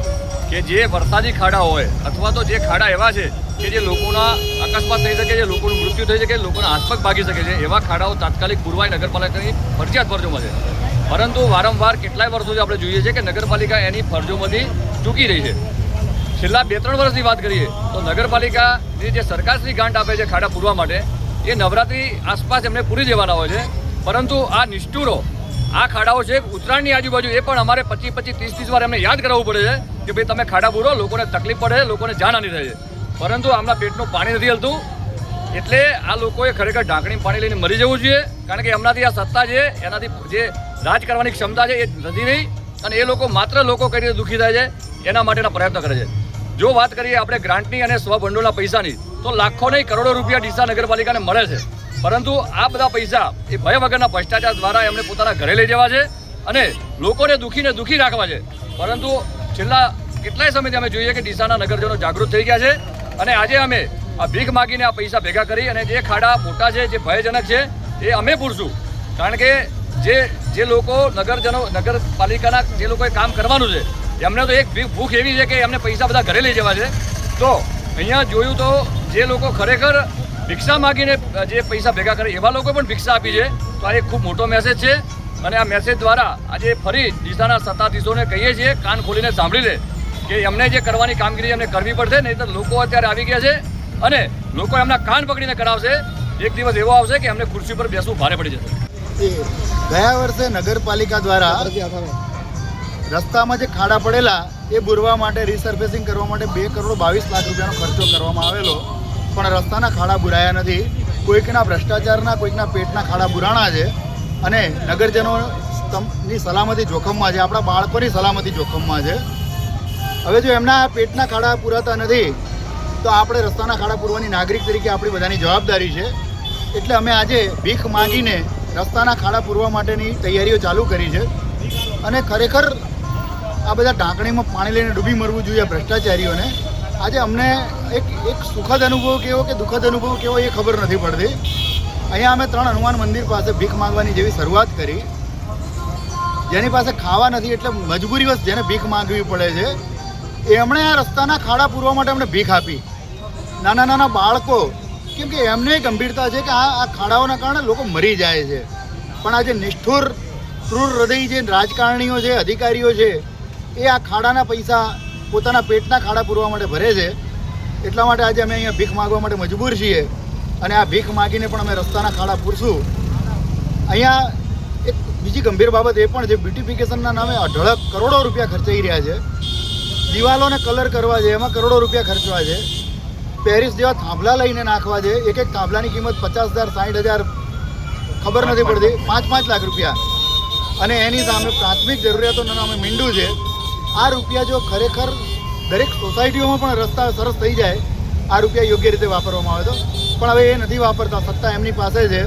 કે જે વરસાદી ખાડા હોય અથવા તો જે ખાડા એવા છે કે જે લોકોના અકસ્માત થઈ શકે છે, લોકોનું મૃત્યુ થઈ શકે, લોકોના હાથપગ ભાગી શકે છે, એવા ખાડાઓ તાત્કાલિક પૂરવાય નગરપાલિકાની ફરજિયાત ફરજોમાં છે। પરંતુ વારંવાર કેટલાય વર્ષોથી આપણે જોઈએ છીએ કે નગરપાલિકા એની ફરજોમાંથી ચૂકી રહી છે। છેલ્લા 2-3 વર્ષની વાત કરીએ તો નગરપાલિકાની જે સરકારશ્રી ગ્રાન્ટ આપે છે ખાડા પૂરવા માટે એ નવરાત્રી આસપાસ એમને પૂરી દેવાના હોય છે, પરંતુ આ નિષ્ઠુરો આ ખાડાઓ છે ઉત્તરાયણની આજુબાજુ એ પણ અમારે 25-30 વાર એમને યાદ કરાવવું પડે છે કે ભાઈ તમે ખાડા પૂરો, લોકોને તકલીફ પડે, લોકોને જાનહાની થાય છે, પરંતુ આમના પેટનું પાણી નથી હલતું। એટલે આ લોકોએ ખરેખર ઢાંકણી પાણી લઈને મરી જવું જોઈએ, કારણ કે એમનાથી આ સત્તા છે, એનાથી જે રાજ કરવાની ક્ષમતા છે એ નથી રહી અને એ લોકો માત્ર લોકો કઈ રીતે દુઃખી થાય છે એના માટેના પ્રયત્નો કરે છે। જો વાત કરીએ આપણે ગ્રાન્ટની અને સ્વભંડોળના પૈસાની તો લાખો નહીં કરોડો રૂપિયા ડીસા નગરપાલિકાને મળે છે, પરંતુ આ બધા પૈસા એ ભય વગરના ભ્રષ્ટાચાર દ્વારા એમને પોતાના ઘરે લઈ જવા છે અને લોકોને દુઃખી રાખવા છે। પરંતુ છેલ્લા કેટલાય સમયથી અમે જોઈએ કે ડીસાના નગરજનો જાગૃત થઈ ગયા છે અને આજે અમે આ ભીખ માગીને આ પૈસા ભેગા કરી અને જે ખાડા મોટા છે, જે ભયજનક છે એ અમે પૂરશું, કારણ કે જે લોકો નગરપાલિકાના જે લોકોએ કામ કરવાનું છે એમને તો એક ભૂખ એવી છે કે એમને પૈસા બધા ઘરે લઈ જવા છે। તો અહીંયા જોયું તો જે લોકો ખરેખર ભિક્ષા માગીને જે પૈસા ભેગા કરે એવા લોકો પણ ભિક્ષા આપી છે, તો આ એક ખૂબ મોટો મેસેજ છે અને આ મેસેજ દ્વારા આજે ફરી ડીસાના સત્તાધીશોને કહીએ છીએ કાન ખોલીને સાંભળી લે કે એમને જે કરવાની કામગીરી એમને કરવી પડશે, નહીં તો લોકો અત્યારે આવી ગયા છે અને લોકો એમના કાન પકડીને કરાવશે। એક દિવસ એવો આવશે કે એમને ખુરશી પર બેસવું ભારે પડી જશે। ગયા વર્ષે નગરપાલિકા દ્વારા રસ્તામાં જે ખાડા પડેલા એ બુરવા માટે રિસર્ફેસિંગ કરવા માટે 2,22 લાખ રૂપિયાનો ખર્ચો કરવામાં આવેલો, પણ રસ્તાના ખાડા બુરાયા નથી। કોઈકના ભ્રષ્ટાચારના, કોઈકના પેટના ખાડા બુરાણા છે અને નગરજનોની સલામતી જોખમમાં છે, આપણા બાળકોની સલામતી જોખમમાં છે। હવે જો એમના પેટના ખાડા પૂરાતા નથી તો આપણે રસ્તાના ખાડા પૂરવાની નાગરિક તરીકે આપણી બધાની જવાબદારી છે। એટલે અમે આજે ભીખ માંગીને રસ્તાના ખાડા પૂરવા માટેની તૈયારીઓ ચાલુ કરી છે અને ખરેખર આ બધા ઢાંકણીમાં પાણી લઈને ડૂબી મરવું જોઈએ ભ્રષ્ટાચારીઓને। આજે અમને એક સુખદ અનુભવ કેવો કે દુઃખદ અનુભવ કેવો એ ખબર નથી પડતી। અહીંયા અમે 3 હનુમાન મંદિર પાસે ભીખ માંગવાની જેવી શરૂઆત કરી, જેની પાસે ખાવા નથી એટલે મજબૂરીવશ જેને ભીખ માંગવી પડે છે એમણે આ રસ્તાના ખાડા પૂરવા માટે અમને ભીખ આપી। નાના નાના બાળકો, કેમ કે એમને ગંભીરતા છે કે આ ખાડાઓના કારણે લોકો મરી જાય છે, પણ આ જે નિષ્ઠુર ક્રૂર હૃદય જે રાજકારણીઓ છે, અધિકારીઓ છે, એ આ ખાડાના પૈસા પોતાના પેટના ખાડા પૂરવા માટે ભરે છે। એટલા માટે આજે અમે અહીંયા ભીખ માગવા માટે મજબૂર છીએ અને આ ભીખ માગીને પણ અમે રસ્તાના ખાડા પૂરશું। અહીંયા એક બીજી ગંભીર બાબત એ પણ છે, બ્યુટિફિકેશનના નામે અઢળક કરોડો રૂપિયા ખર્ચાઈ રહ્યા છે। દિવાલોને કલર કરવા છે, એમાં કરોડો રૂપિયા ખર્ચવા છે। પેરિસ જેવા થાંભલા લઈને નાખવા છે, એક થાંભલાની કિંમત 50,000, 60,000 ખબર નથી પડતી, 5-5 લાખ રૂપિયા, અને એની સામે પ્રાથમિક જરૂરિયાતોના નામે મીંડું છે। આ રૂપિયા જો ખરેખર દરેક સોસાયટીઓમાં પણ રસ્તા સરસ થઈ જાય, આ રૂપિયા યોગ્ય રીતે વાપરવામાં આવે તો, પણ હવે એ નથી વાપરતા, સત્તા એમની પાસે છે,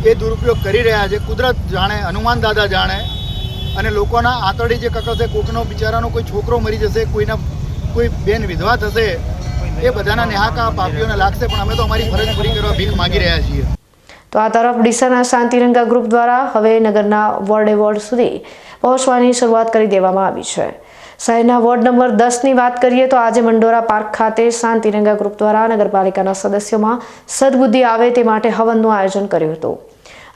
એ દુરુપયોગ કરી રહ્યા છે। કુદરત જાણે, હનુમાન દાદા જાણે, અને લોકોના આંતરડી જે કકળશે, કોકનો બિચારાનો કોઈ છોકરો મરી જશે, કોઈ બેન વિધવા થશે, એ બધાના ન્યાકા પાપીઓને લાગશે, પણ અમે તો અમારી ફરજ પૂરી કરવા ભીખ માગી રહ્યા છીએ। તો આ તરફ ડીસાના શાંતિરંગા ગ્રુપ દ્વારા હવે નગરના વોર્ડ સુધી પહોંચવાની શરૂઆત કરી દેવામાં આવી છે। શહેરના વોર્ડ નંબર 10ની વાત કરીએ તો આજે મંડોરા પાર્ક ખાતે શાંતિરંગા ગ્રુપ દ્વારા નગરપાલિકાના સદસ્યોમાં સદબુદ્ધિ આવે તે માટે હવનનું આયોજન કર્યું હતું।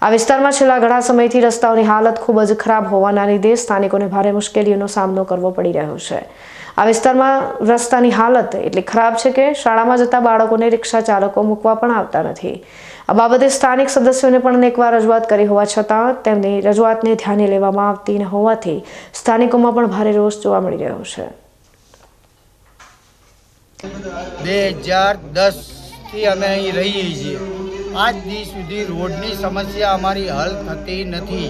આ વિસ્તારમાં છેલ્લા ઘણા સમયથી રસ્તાઓની હાલત ખૂબ જ ખરાબ હોવાના લીધે સ્થાનિકોને ભારે મુશ્કેલીઓનો સામનો કરવો પડી રહ્યો છે આ વિસ્તારમાં રસ્તાની હાલત એટલી ખરાબ છે કે શાળામાં જતા બાળકોને રિક્ષા ચાલકો મૂકવા પણ આવતા નથી. આ બાબતે સ્થાનિક સદસ્યોને પણ અનેકવાર રજૂઆત કરી હોવા છતાં તેમની રજૂઆતને ધ્યાને લેવામાં આવતી ન હોવાથી સ્થાનિકોમાં પણ ભારે રોષ જોવા મળી રહ્યો છે. 2010થી અમે અહીં રહીએ છીએ. આજ દી સુધી રોડની સમસ્યા અમારી હલ થતી નથી.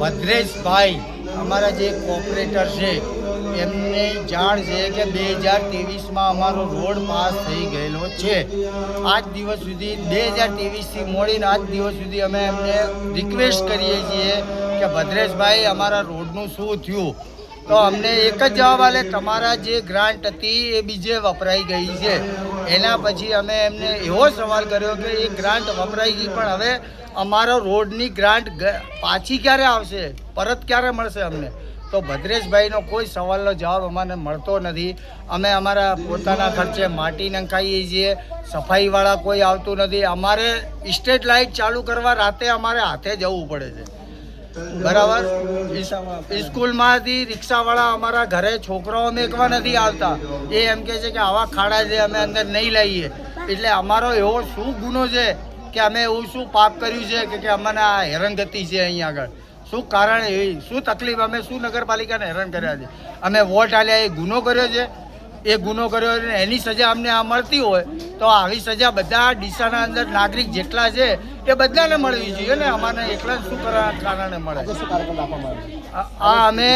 ભદ્રેશભાઈ અમારા જે કોર્પોરેટર છે એમને જાણ છે કે 2023માં અમારો રોડ પાસ થઈ ગયેલો છે. આજ દિવસ સુધી 2023થી મોડીને આજ દિવસ સુધી અમે એમને રિક્વેસ્ટ કરીએ છીએ કે ભદ્રેશભાઈ અમારા રોડનું શું થયું? તો અમને એક જ જવાબ આલે, તમારા જે ગ્રાન્ટ હતી એ બીજે વપરાઈ ગઈ છે. એના પછી અમે એમને એવો સવાલ કર્યો કે એ ગ્રાન્ટ વપરાઈ ગઈ પણ હવે અમારો રોડની ગ્રાન્ટ પાછી ક્યારે આવશે, પરત ક્યારે મળશે અમને? તો ભદ્રેશભાઈનો કોઈ સવાલનો જવાબ અમને મળતો નથી. અમે અમારા પોતાના ખર્ચે માટી નંખાઈએ છીએ, સફાઈવાળા કોઈ આવતું નથી. અમારે સ્ટ્રીટ લાઇટ ચાલુ કરવા રાતે અમારે હાથે જવું પડે છે. બરાબર, સ્કૂલમાંથી રિક્ષાવાળા અમારા ઘરે છોકરાઓ મેકવા નથી આવતા. એ એમ કહે છે કે આવા ખાડા છે અમે અંદર નહીં લઈએ. એટલે અમારો એવો શું ગુનો છે કે અમે એવું શું પાપ કર્યું છે કે અમને આ હેરાનગતિ છે? અહીંયા આગળ શું કારણ, એ શું તકલીફ, અમે શું નગરપાલિકાને હેરાન કર્યા છે? અમે વોટ આલ્યા એ ગુનો કર્યો છે? એ ગુનો કર્યો અને એની સજા અમને આ મળતી હોય તો આવી સજા બધા ડીસાના અંદર નાગરિક જેટલા છે એ બધાને મળવી જોઈએ ને. અમારે એકલા શું કારણે મળે? આ અમે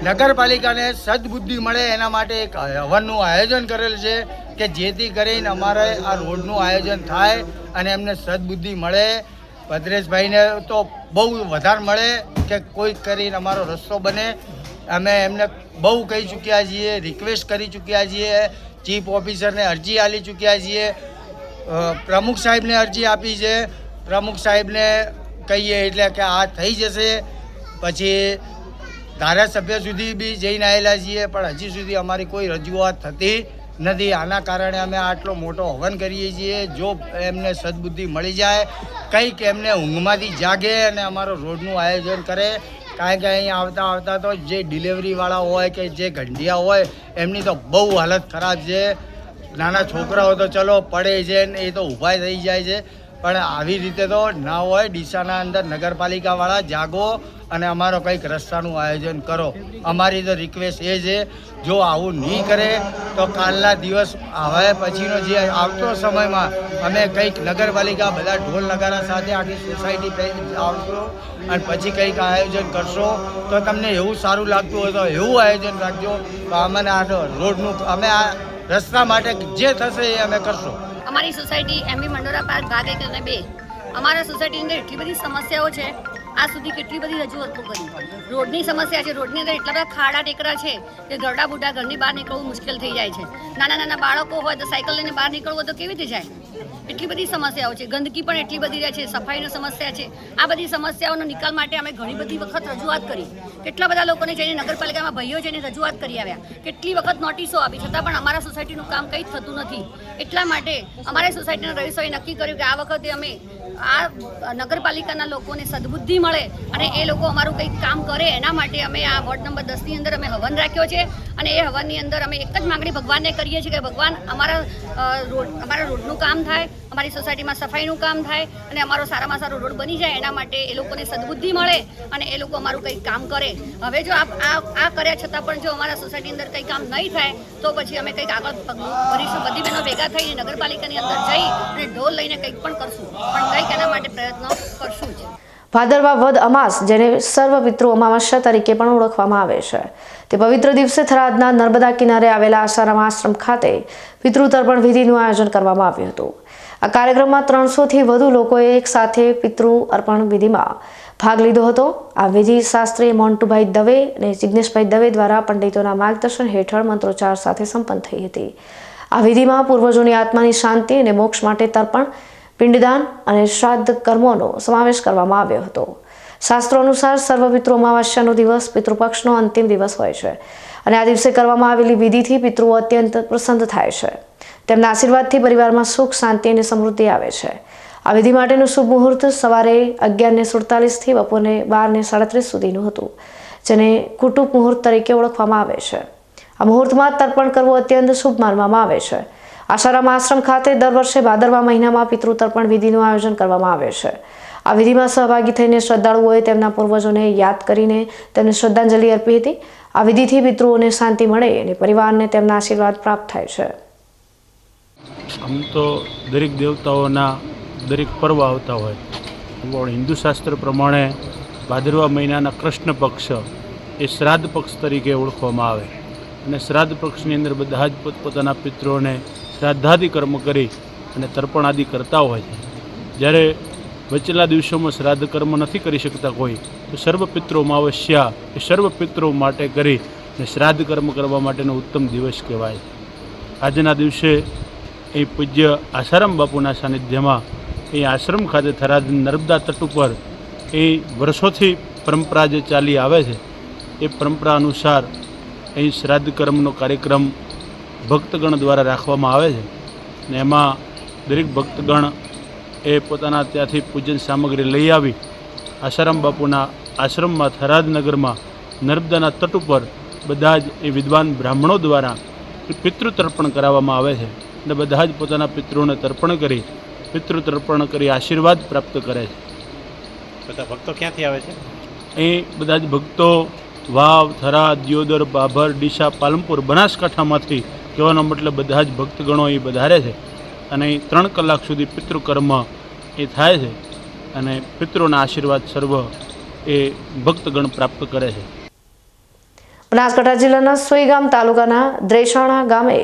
નગરપાલિકાને સદબુદ્ધિ મળે એના માટે એક હવનનું આયોજન કરેલ છે કે જેથી કરીને અમારે આ રોડનું આયોજન થાય અને એમને સદબુદ્ધિ મળે. ભદ્રેશભાઈને તો બહુ વધારે મળે કે કોઈ કરીને અમારો રસ્તો બને. અમે એમને બહુ કહી ચૂક્યા છીએ, રિક્વેસ્ટ કરી ચૂક્યા છીએ, ચીફ ઓફિસરને અરજી આપી ચૂક્યા છીએ, પ્રમુખ સાહેબને અરજી આપી છે. પ્રમુખ સાહેબને કહીએ એટલે કે આ થઈ જશે. પછી ધારાસભ્ય સુધી બી જઈને આવેલા છીએ પણ હજી સુધી અમારી કોઈ રજૂઆત થતી નથી. આના કારણે અમે આટલો મોટો હવન કરીએ છીએ. જો એમને સદબુદ્ધિ મળી જાય, કંઈક એમને ઊંઘમાંથી જાગે અને અમારો રોડનું આયોજન કરે. કારણ કે અહીં આવતા આવતા તો જે ડિલિવરીવાળા હોય કે જે ગંઢિયા હોય એમની તો બહુ હાલત ખરાબ છે. નાના છોકરાઓ તો ચલો પડે છે ને એ તો ઊભા થઈ જાય છે પણ આવી રીતે તો ના હોય. ડીસાના અંદર નગરપાલિકાવાળા જાગો અને અમારો કંઈક રસ્તાનું આયોજન કરો. અમારી તો રિક્વેસ્ટ એ છે જો આવું નહીં કરે તો કાલના દિવસ હવે પછીનો જે આવતો સમયમાં અમે કંઈક નગરપાલિકા બધા ઢોલ નગારા સાથે આખી સોસાયટી આવશો અને પછી કંઈક આયોજન કરશો તો તમને એવું સારું લાગતું હોય તો એવું આયોજન રાખજો. તો અમને આ રોડનું અમે આ રસ્તા માટે જે થશે એ અમે કરશું. અમારી સોસાયટી એમવી મંડોરા પાર્ક ભાગ 1 અને 2 અમારા સોસાયટીની અંદર એટલી બધી સમસ્યાઓ છે. આ સુધી કેટલી બધી રજૂઆતો કરી. રોડની સમસ્યા છે, રોડની અંદર એટલા બધા ખાડા ટેકરા છે કે ગરડા બુઢા ઘરની બહાર નીકળવું મુશ્કેલ થઈ જાય છે. નાના નાના બાળકો હોય તો સાયકલ લઈને બહાર નીકળવું હોય તો કેવી રીતે જાય? એટલી બધી સમસ્યાઓ છે. ગંદકી પણ એટલી બધી રહે છે, સફાઈની સમસ્યા છે. આ બધી સમસ્યાઓનો નિકાલ માટે અમે ઘણી બધી વખત રજૂઆત કરી. કેટલા બધા લોકોને જઈને નગરપાલિકામાં ભાઈઓ જઈને રજૂઆત કરી આવ્યા. કેટલી વખત નોટિસો આપી છતાં પણ અમારા સોસાયટીનું કામ કંઈ જ થતું નથી. એટલા માટે અમારી સોસાયટીના રહીશોએ નક્કી કર્યું કે આ વખતે અમે આ નગરપાલિકાના લોકોને સદબુદ્ધિ મળે અને એ લોકો અમારું કંઈક કામ કરે એના માટે અમે આ વોર્ડ નંબર 10ની અંદર અમે હવન રાખ્યો છે. અને એ હવનની અંદર અમે એક જ માંગણી ભગવાનને કરીએ છીએ કે ભગવાન અમારા રોડનું કામ થાય, અમારી સોસાયટીમાં સફાઈનું કામ થાય અને અમારો સારામાં સારો રોડ બની જાય. એના માટે એ લોકોને સદબુદ્ધિ મળે અને એ લોકો અમારું કંઈક કામ કરે. હવે જો આ કર્યા છતાં પણ જો અમારા સોસાયટી અંદર કંઈ કામ નહીં થાય તો પછી અમે કંઈક આગળ કરીશું. બધી બહેનો ભેગા થઈને નગરપાલિકાની અંદર જઈ અને ઢોલ લઈને કંઈક પણ કરશું, પણ કંઈક એના માટે પ્રયત્નો કરશું જ. ભાદરવા વદ અમાસ, જેને સર્વ પિતૃ અમાવસ્યા તરીકે પણ ઓળખવામાં આવે છે, તે પવિત્ર દિવસે થરાદના નર્મદા કિનારે આવેલા આસારામ આશ્રમ ખાતે પિતૃ તર્પણ વિધિનું આયોજન કરવામાં આવ્યું હતું. આ કાર્યક્રમમાં 300થી વધુ લોકોએ એક સાથે પિતૃ અર્પણ વિધિમાં ભાગ લીધો હતો. આ વિધિ શાસ્ત્રી મોન્ટુભાઈ દવે અને જિગ્નેશભાઈ દવે દ્વારા પંડિતોના માર્ગદર્શન હેઠળ મંત્રોચ્ચાર સાથે સંપન્ન થઈ હતી. આ વિધિમાં પૂર્વજોની આત્માની શાંતિ અને મોક્ષ માટે તર્પણ, પિંડદાન અને શ્રાદ્ધ કર્મોનો સમાવેશ કરવામાં આવ્યો હતો. શાસ્ત્રો અનુસાર સર્વપિતૃ અમાવસ્યાનો દિવસ પિતૃપક્ષનો અંતિમ દિવસ હોય છે અને આ દિવસે કરવામાં આવેલી વિધિથી પિતૃઓ અત્યંત પ્રસન્ન થાય છે. તેમના આશીર્વાદથી પરિવારમાં સુખ, શાંતિ અને સમૃદ્ધિ આવે છે. આ વિધિ માટેનું શુભ મુહૂર્ત સવારે 11:47થી બપોરે 12:37 સુધીનું હતું, જેને કુટુંબ મુહૂર્ત તરીકે ઓળખવામાં આવે છે. આ મુહૂર્તમાં તર્પણ કરવું અત્યંત શુભ માનવામાં આવે છે. આશારામ આશ્રમ ખાતે દર વર્ષે ભાદરવા મહિનામાં પિતૃ તર્પણ વિધિનું આયોજન કરવામાં આવે છે. આ વિધિમાં સહભાગી થઈને શ્રદ્ધાળુઓએ તેમના પૂર્વજોને યાદ કરીને તેમને શ્રદ્ધાંજલિ આપી હતી. આ વિધિથી પિતૃઓને શાંતિ મળે અને પરિવારને તેમના આશીર્વાદ પ્રાપ્ત થાય છે. આમ તો દરેક દેવતાઓના દરેક પર્વ આવતા હોય, પણ હિન્દુ શાસ્ત્ર પ્રમાણે ભાદરવા મહિનાના કૃષ્ણ પક્ષ એ શ્રાદ્ધ પક્ષ તરીકે ઓળખવામાં આવે અને શ્રાદ્ધ પક્ષની અંદર બધા જ પોતપોતાના પિતૃઓને શ્રાદ્ધાદિ કર્મ કરી અને તર્પણ આદિ કરતા હોય છે. જ્યારે વચેલા દિવસોમાં શ્રાદ્ધ કર્મ નથી કરી શકતા કોઈ, તો સર્વ પિતૃ અમાવસ્યા એ સર્વ પિતૃ માટે કરી અને શ્રાદ્ધ કર્મ કરવા માટેનો ઉત્તમ દિવસ કહેવાય. આજના દિવસે એ પૂજ્ય આસારામ બાપુના સાનિધ્યમાં એ આશ્રમ ખાતે થરાદ નર્મદા તટ ઉપર એ વર્ષોથી પરંપરા જે ચાલી આવે છે એ પરંપરા અનુસાર અહીં શ્રાદ્ધ કર્મનો કાર્યક્રમ ભક્તગણ દ્વારા રાખવામાં આવે છે અને એમાં દરેક ભક્તગણ એ પોતાના ત્યાંથી પૂજન સામગ્રી લઈ આવી આસારામ બાપુના આશ્રમમાં થરાદ નગરમાં નર્મદાના તટ ઉપર બધા જ એ વિદ્વાન બ્રાહ્મણો દ્વારા પિતૃ તર્પણ કરાવવામાં આવે છે અને બધા જ પોતાના પિતૃઓને તર્પણ કરી પિતૃ તર્પણ કરી આશીર્વાદ પ્રાપ્ત કરે છે. બધા ભક્તો ક્યાંથી આવે છે? અહીં બધા જ ભક્તો વાવ, થરાદ, દિયોદર, બાભર, ડીસા, પાલનપુર, બનાસકાંઠામાંથી કહેવાનો મતલબ બધા જ ભક્તગણો એ વધારે છે અને 3 કલાક સુધી પિતૃકર્મ એ થાય છે અને પિતૃના આશીર્વાદ સર્વ એ ભક્તગણ પ્રાપ્ત કરે છે. બનાસકાંઠા જિલ્લાના સોઈગામ તાલુકાના દ્રેસાણા ગામે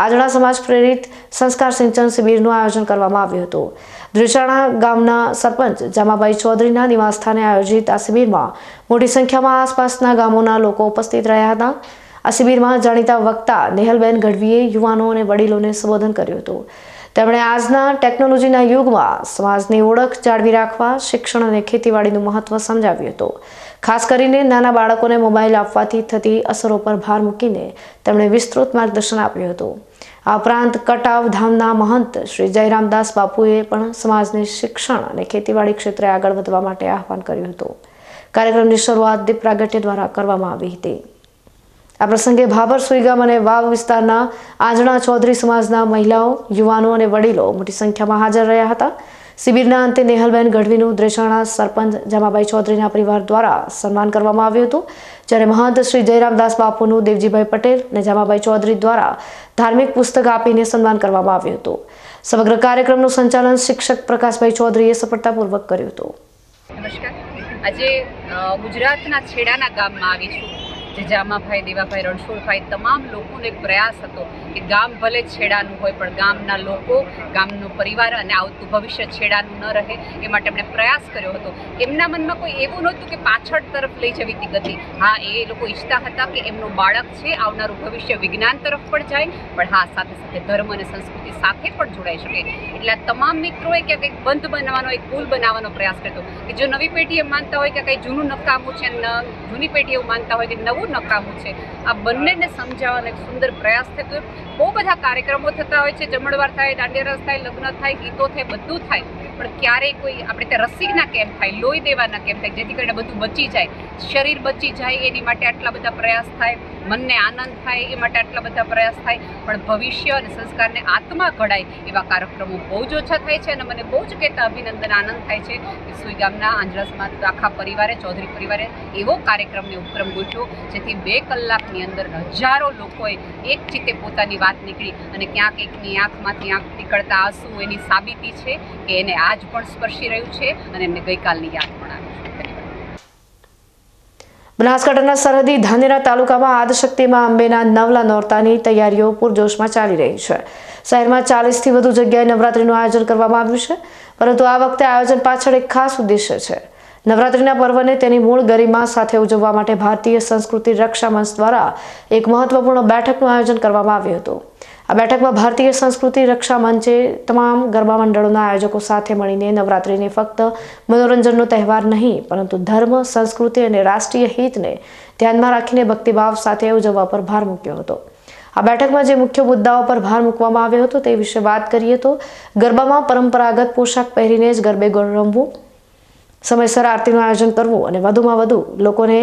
આજણા સમાજ પ્રેરિત સંસ્કાર સિંચન શિબિરનું આયોજન કરવામાં આવ્યું હતું. દ્રેસાણા ગામના સરપંચ જામાભાઈ ચૌધરીના નિવાસસ્થાને આયોજિત આ શિબિરમાં મોટી સંખ્યામાં આસપાસના ગામોના લોકો ઉપસ્થિત રહ્યા હતા. આ શિબિરમાં જાણીતા વક્તા નેહલબેન ગઢવીએ યુવાનો અને વડીલોને સંબોધન કર્યું હતું. તેમણે આજના ટેકનોલોજીના યુગમાં સમાજની ઓળખ જાળવી રાખવા શિક્ષણ અને ખેતીવાડીનું મહત્વ સમજાવ્યું હતું. ખાસ કરીને નાના બાળકોને મોબાઈલ આપવાથી થતી અસરો પર ભાર મૂકીને તેમણે વિસ્તૃત માર્ગદર્શન આપ્યું હતું. આ ઉપરાંત કટાવ ધામના મહંત શ્રી જયરામદાસ બાપુએ પણ સમાજને શિક્ષણ અને ખેતીવાડી ક્ષેત્રે આગળ વધવા માટે આહવાન કર્યું હતું. કાર્યક્રમની શરૂઆત દીપ પ્રાગટ્ય દ્વારા કરવામાં આવી હતી. આ પ્રસંગે ભાભર, સુઈગામ અને વાવ વિસ્તારના આંજણા ચૌધરી સમાજના મહિલાઓ, યુવાનો અને વડીલો મોટી સંખ્યામાં હાજર રહ્યા હતા. શિબિરના અંતે નેહલબેન ગઢવીનું દ્રેસાણા સરપંચ જામાભાઈ ચૌધરીના પરિવાર દ્વારા સન્માન કરવામાં આવ્યું હતું, જ્યારે મહંત શ્રી જયરામદાસ બાપુનું દેવજીભાઈ પટેલ અને જામાભાઈ ચૌધરી દ્વારા ધાર્મિક પુસ્તક આપીને સન્માન કરવામાં આવ્યું હતું. સમગ્ર કાર્યક્રમનું સંચાલન શિક્ષક પ્રકાશભાઈ ચૌધરીએ સફળતાપૂર્વક કર્યું હતું. નમસ્કાર. આજે ગુજરાતના છેડાના ગામમાં આવી છું, જે જામાભાઈ, દેવાભાઈ, રણછોડભાઈ તમામ લોકોનો એક પ્રયાસ હતો કે ગામ ભલે છેડાનું હોય પણ ગામના લોકો, ગામનો પરિવાર અને આવતું ભવિષ્ય છેડાનું ન રહે એ માટે એમણે પ્રયાસ કર્યો હતો. એમના મનમાં કોઈ એવું નહોતું કે પાછળ તરફ લઈ જવી હતી ગતિ. હા, એ લોકો ઈચ્છતા હતા કે એમનું બાળક છે આવનારું ભવિષ્ય વિજ્ઞાન તરફ પણ જાય, પણ હા સાથે સાથે ધર્મ અને સંસ્કૃતિ સાથે પણ જોડાઈ શકે. એટલે આ તમામ મિત્રોએ કે કંઈક બંધ બનાવવાનો, એક પુલ બનાવવાનો પ્રયાસ કર્યો કે જો નવી પેઢી એમ માનતા હોય કે કંઈ જૂનું નકામું છે, જૂની પેઢી એવું માનતા હોય કે નવું નકામું છે, આ બંનેને સમજાવવાનો એક સુંદર પ્રયાસ થયો. બહુ બધા કાર્યક્રમો થતા હોય છે, જમણવાર થાય, દાંડિયા રસ થાય, લગ્ન થાય, ગીતો થાય, બધું થાય, પણ ક્યારેય કોઈ આપણે ત્યાં રસીના કેમ્પ થાય, લોહી દેવાના કેમ્પ થાય, જેથી કરીને બધું બચી જાય, શરીર બચી જાય, એની માટે આટલા બધા પ્રયાસ થાય, મનને આનંદ થાય એ માટે આટલા બધા પ્રયાસ થાય, પણ ભવિષ્ય અને સંસ્કારને આત્મા ઘડાય એવા કાર્યક્રમો બહુ જ ઓછા થાય છે. અને મને બહુ જ કહેતા અભિનંદન, આનંદ થાય છે કે સુઈગામના આંજણાસમાં આખા પરિવારે, ચૌધરી પરિવારે એવો કાર્યક્રમને ઉપક્રમ ગોઠવ્યો જેથી 2 કલાકની અંદર હજારો લોકોએ એક ચિત્તે પોતાની વાત નીકળી અને ક્યાંક એકની આંખમાંથી આંખ નીકળતા આંસુ એની સાબિતી છે કે એને આજ પણ સ્પર્શી રહ્યું છે અને એમને ગઈકાલની યાદ પણ આવી છે. બનાસકાંઠાના સરહદી ધાનેરા તાલુકામાં આદિશક્તિમાં અંબેના નવલા નોરતાની તૈયારીઓ પૂરજોશમાં ચાલી રહી છે. શહેરમાં 40થી વધુ જગ્યાએ નવરાત્રીનું આયોજન કરવામાં આવ્યું છે, પરંતુ આ વખતે આયોજન પાછળ એક ખાસ ઉદ્દેશ્ય છે. નવરાત્રિના પર્વને તેની મૂળ ગરિમા સાથે ઉજવવા માટે ભારતીય સંસ્કૃતિ રક્ષા મંચ દ્વારા એક મહત્વપૂર્ણ બેઠકનું આયોજન કરવામાં આવ્યું હતું. આ બેઠકમાં ભારતીય સંસ્કૃતિ રક્ષા મંચે તમામ ગરબા મંડળોના આયોજકો સાથે મળીને નવરાત્રિને ફક્ત મનોરંજનનો તહેવાર નહીં, પરંતુ ધર્મ, સંસ્કૃતિ અને રાષ્ટ્રીય હિતને ધ્યાનમાં રાખીને ભક્તિભાવ સાથે ઉજવવા પર ભાર મૂક્યો હતો. આ બેઠકમાં જે મુખ્ય મુદ્દાઓ પર ભાર મૂકવામાં આવ્યો હતો તે વિશે વાત કરીએ તો ગરબામાં પરંપરાગત પોશાક પહેરીને જ ગરબે રમવું, સમયસર આરતીનું આયોજન કરવું અને વધુમાં વધુ લોકોને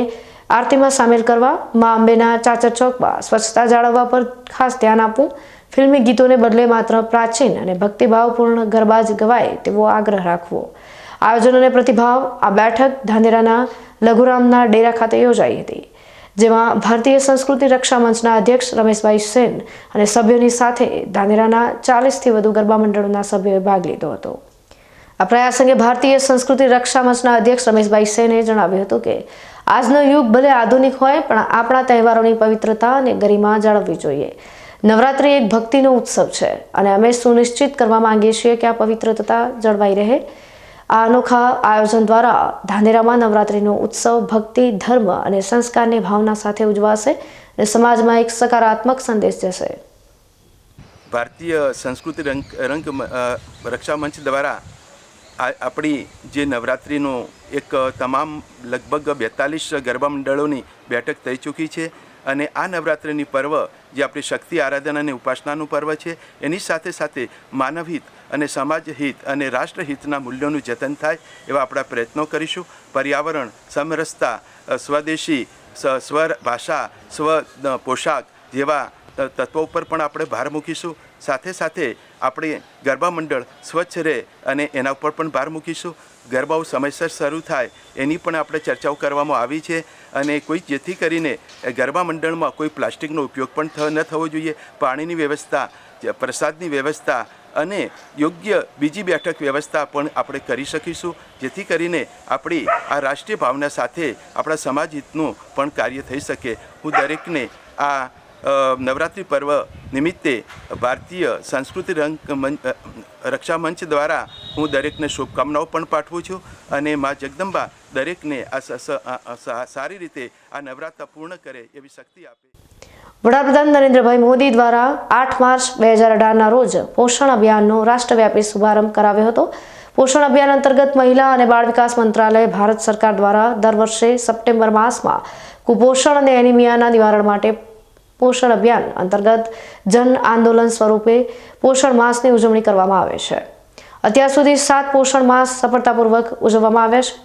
આરતીમાં સામેલ કરવા, મા અંબેના ચાચર ચોકમાં સ્વચ્છતા જાળવવા પર ખાસ ધ્યાન આપવું, ફિલ્મી ગીતોને બદલે માત્ર પ્રાચીન અને ભક્તિભાવપૂર્ણ ગરબા જ ગવાય તેવો આગ્રહ રાખવો. આયોજન અને પ્રતિભાવ. આ બેઠક ધાનેરાના લઘુરામના ડેરા ખાતે યોજાઈ હતી, જેમાં ભારતીય સંસ્કૃતિ રક્ષા મંચના અધ્યક્ષ રમેશભાઈ સેન અને સભ્યોની સાથે ધાનેરાના 40થી વધુ ગરબા મંડળોના સભ્યોએ ભાગ લીધો હતો. આ પ્રયાસ અંગે ભારતીય સંસ્કૃતિ રક્ષા મંચના અધ્યક્ષ રમેશભાઈ સેને જણાવ્યું હતું કે આજનો યુગ ભલે આધુનિક હોય પણ આપણા તહેવારોની પવિત્રતા અને ગરિમા જાળવવી જોઈએ. નવરાત્રિ એક ભક્તિનો ઉત્સવ છે અને અમે સુનિશ્ચિત કરવા માંગીએ છીએ કે આ પવિત્રતા જળવાઈ રહે. આ અનોખા આયોજન દ્વારા ધાનેરામાં નવરાત્રિનો ઉત્સવ ભક્તિ, ધર્મ અને સંસ્કારની ભાવના સાથે ઉજવાશે અને સમાજમાં એક સકારાત્મક સંદેશ જશે. ભારતીય સંસ્કૃતિ રક્ષા મંચ દ્વારા આપણી જે નવરાત્રિનો એક તમામ લગભગ 42 ગરબા મંડળોની બેઠક થઈ ચૂકી છે અને આ નવરાત્રિની પર્વ જે આપણી શક્તિ આરાધના અને ઉપાસનાનું પર્વ છે એની સાથે સાથે માનવહિત અને સમાજહિત અને રાષ્ટ્રહિતના મૂલ્યોનું જતન થાય એવા આપણા પ્રયત્નો કરીશું. પર્યાવરણ, સમરસતા, સ્વદેશી, સ્વ ભાષા, સ્વ પોશાક જેવા તત્વો ઉપર પણ આપણે ભાર મૂકીશું. સાથે સાથે આપણે ગરબા મંડળ સ્વચ્છ રહે અને એના ઉપર પણ ભાર મૂકીશું. ગરબાઓ સમયસર શરૂ થાય એની પણ આપણે ચર્ચાઓ કરવામાં આવી છે અને જેથી કરીને ગરબા મંડળમાં કોઈ પ્લાસ્ટિકનો ઉપયોગ પણ ન થવો જોઈએ. પાણીની વ્યવસ્થા, પ્રસાદની વ્યવસ્થા અને યોગ્ય બીજી બેઠક વ્યવસ્થા પણ આપણે કરી શકીશું, જેથી કરીને આપણી આ રાષ્ટ્રીય ભાવના સાથે આપણા સમાજ હિતનું પણ કાર્ય થઈ શકે. હું દરેકને આ નવરાત્રિ પર્વ નિમિત્તે ભારતીય સંસ્કૃતિ રક્ષા મંચ દ્વારા હું દરેકને શુભકામનાઓ પણ પાઠવું છું અને મા જગદંબા દરેકને આ સારી રીતે આ નવરાત્ર પૂર્ણ કરે એવી શક્તિ આપે. વડાપ્રધાન નરેન્દ્રભાઈ મોદી દ્વારા 8 માર્ચ 2018ના રોજ પોષણ અભિયાનનો રાષ્ટ્રવ્યાપી શુભારંભ કરાવ્યો હતો. પોષણ અભિયાન અંતર્ગત મહિલા અને બાળ વિકાસ મંત્રાલય ભારત સરકાર દ્વારા દર વર્ષે સપ્ટેમ્બર માસમાં કુપોષણ અને એનિમિયાના નિવારણ માટે પોષણ અભિયાન અંતર્ગત જન આંદોલન સ્વરૂપે પોષણ માસની ઉજવણી કરવામાં આવે છે. અત્યાર સુધી 7 પોષણ માસ સફળતાપૂર્વક ઉજવવામાં આવ્યા છે.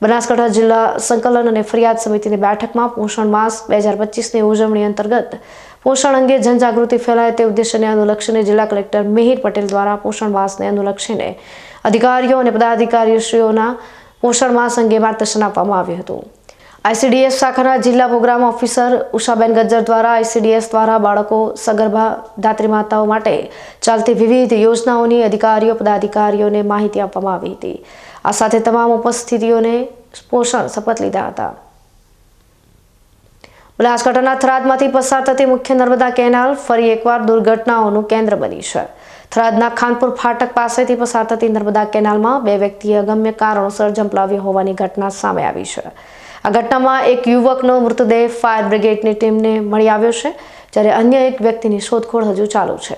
બનાસકાંઠા જિલ્લા સંકલન અને ફરિયાદ સમિતિની બેઠકમાં પોષણ માસ 2025ની ઉજવણી અંતર્ગત પોષણ અંગે જનજાગૃતિ ફેલાય તે ઉદ્દેશ્યને અનુલક્ષીને જિલ્લા કલેક્ટર મિહિર પટેલ દ્વારા પોષણ માસને અનુલક્ષીને અધિકારીઓ અને પદાધિકારીશ્રીઓના પોષણ માસ અંગે માર્ગદર્શન આપવામાં આવ્યું હતું. ICDS શાખાના જિલ્લા પ્રોગ્રામ ઓફિસર ઉષાબેન ગજ્જર દ્વારા ICDS દ્વારા બાળકો, સગર્ભા ધાત્રી માતાઓ માટે ચાલતી વિવિધ યોજનાઓની અધિકારીઓ પદાધિકારીઓને માહિતી આપવામાં આવી હતી. આ સાથે તમામ ઉપસ્થિતિઓને પોષણ શપથ લીધા હતા. બનાસકાંઠાના થરાદમાંથી પસાર થતી મુખ્ય નર્મદા કેનાલ ફરી એકવાર દુર્ઘટનાઓનું કેન્દ્ર બની છે. થરાદના ખાનપુર ફાટક પાસેથી પસાર થતી નર્મદા કેનાલમાં 2 વ્યક્તિએ અગમ્ય કારણોસર ઝંપલાવ્યો હોવાની ઘટના સામે આવી છે. આ ઘટનામાં એક યુવકનો મૃતદેહ ફાયર બ્રિગેડની ટીમને મળી આવ્યો છે, જ્યારે અન્ય એક વ્યક્તિની શોધખોળ હજુ ચાલુ છે.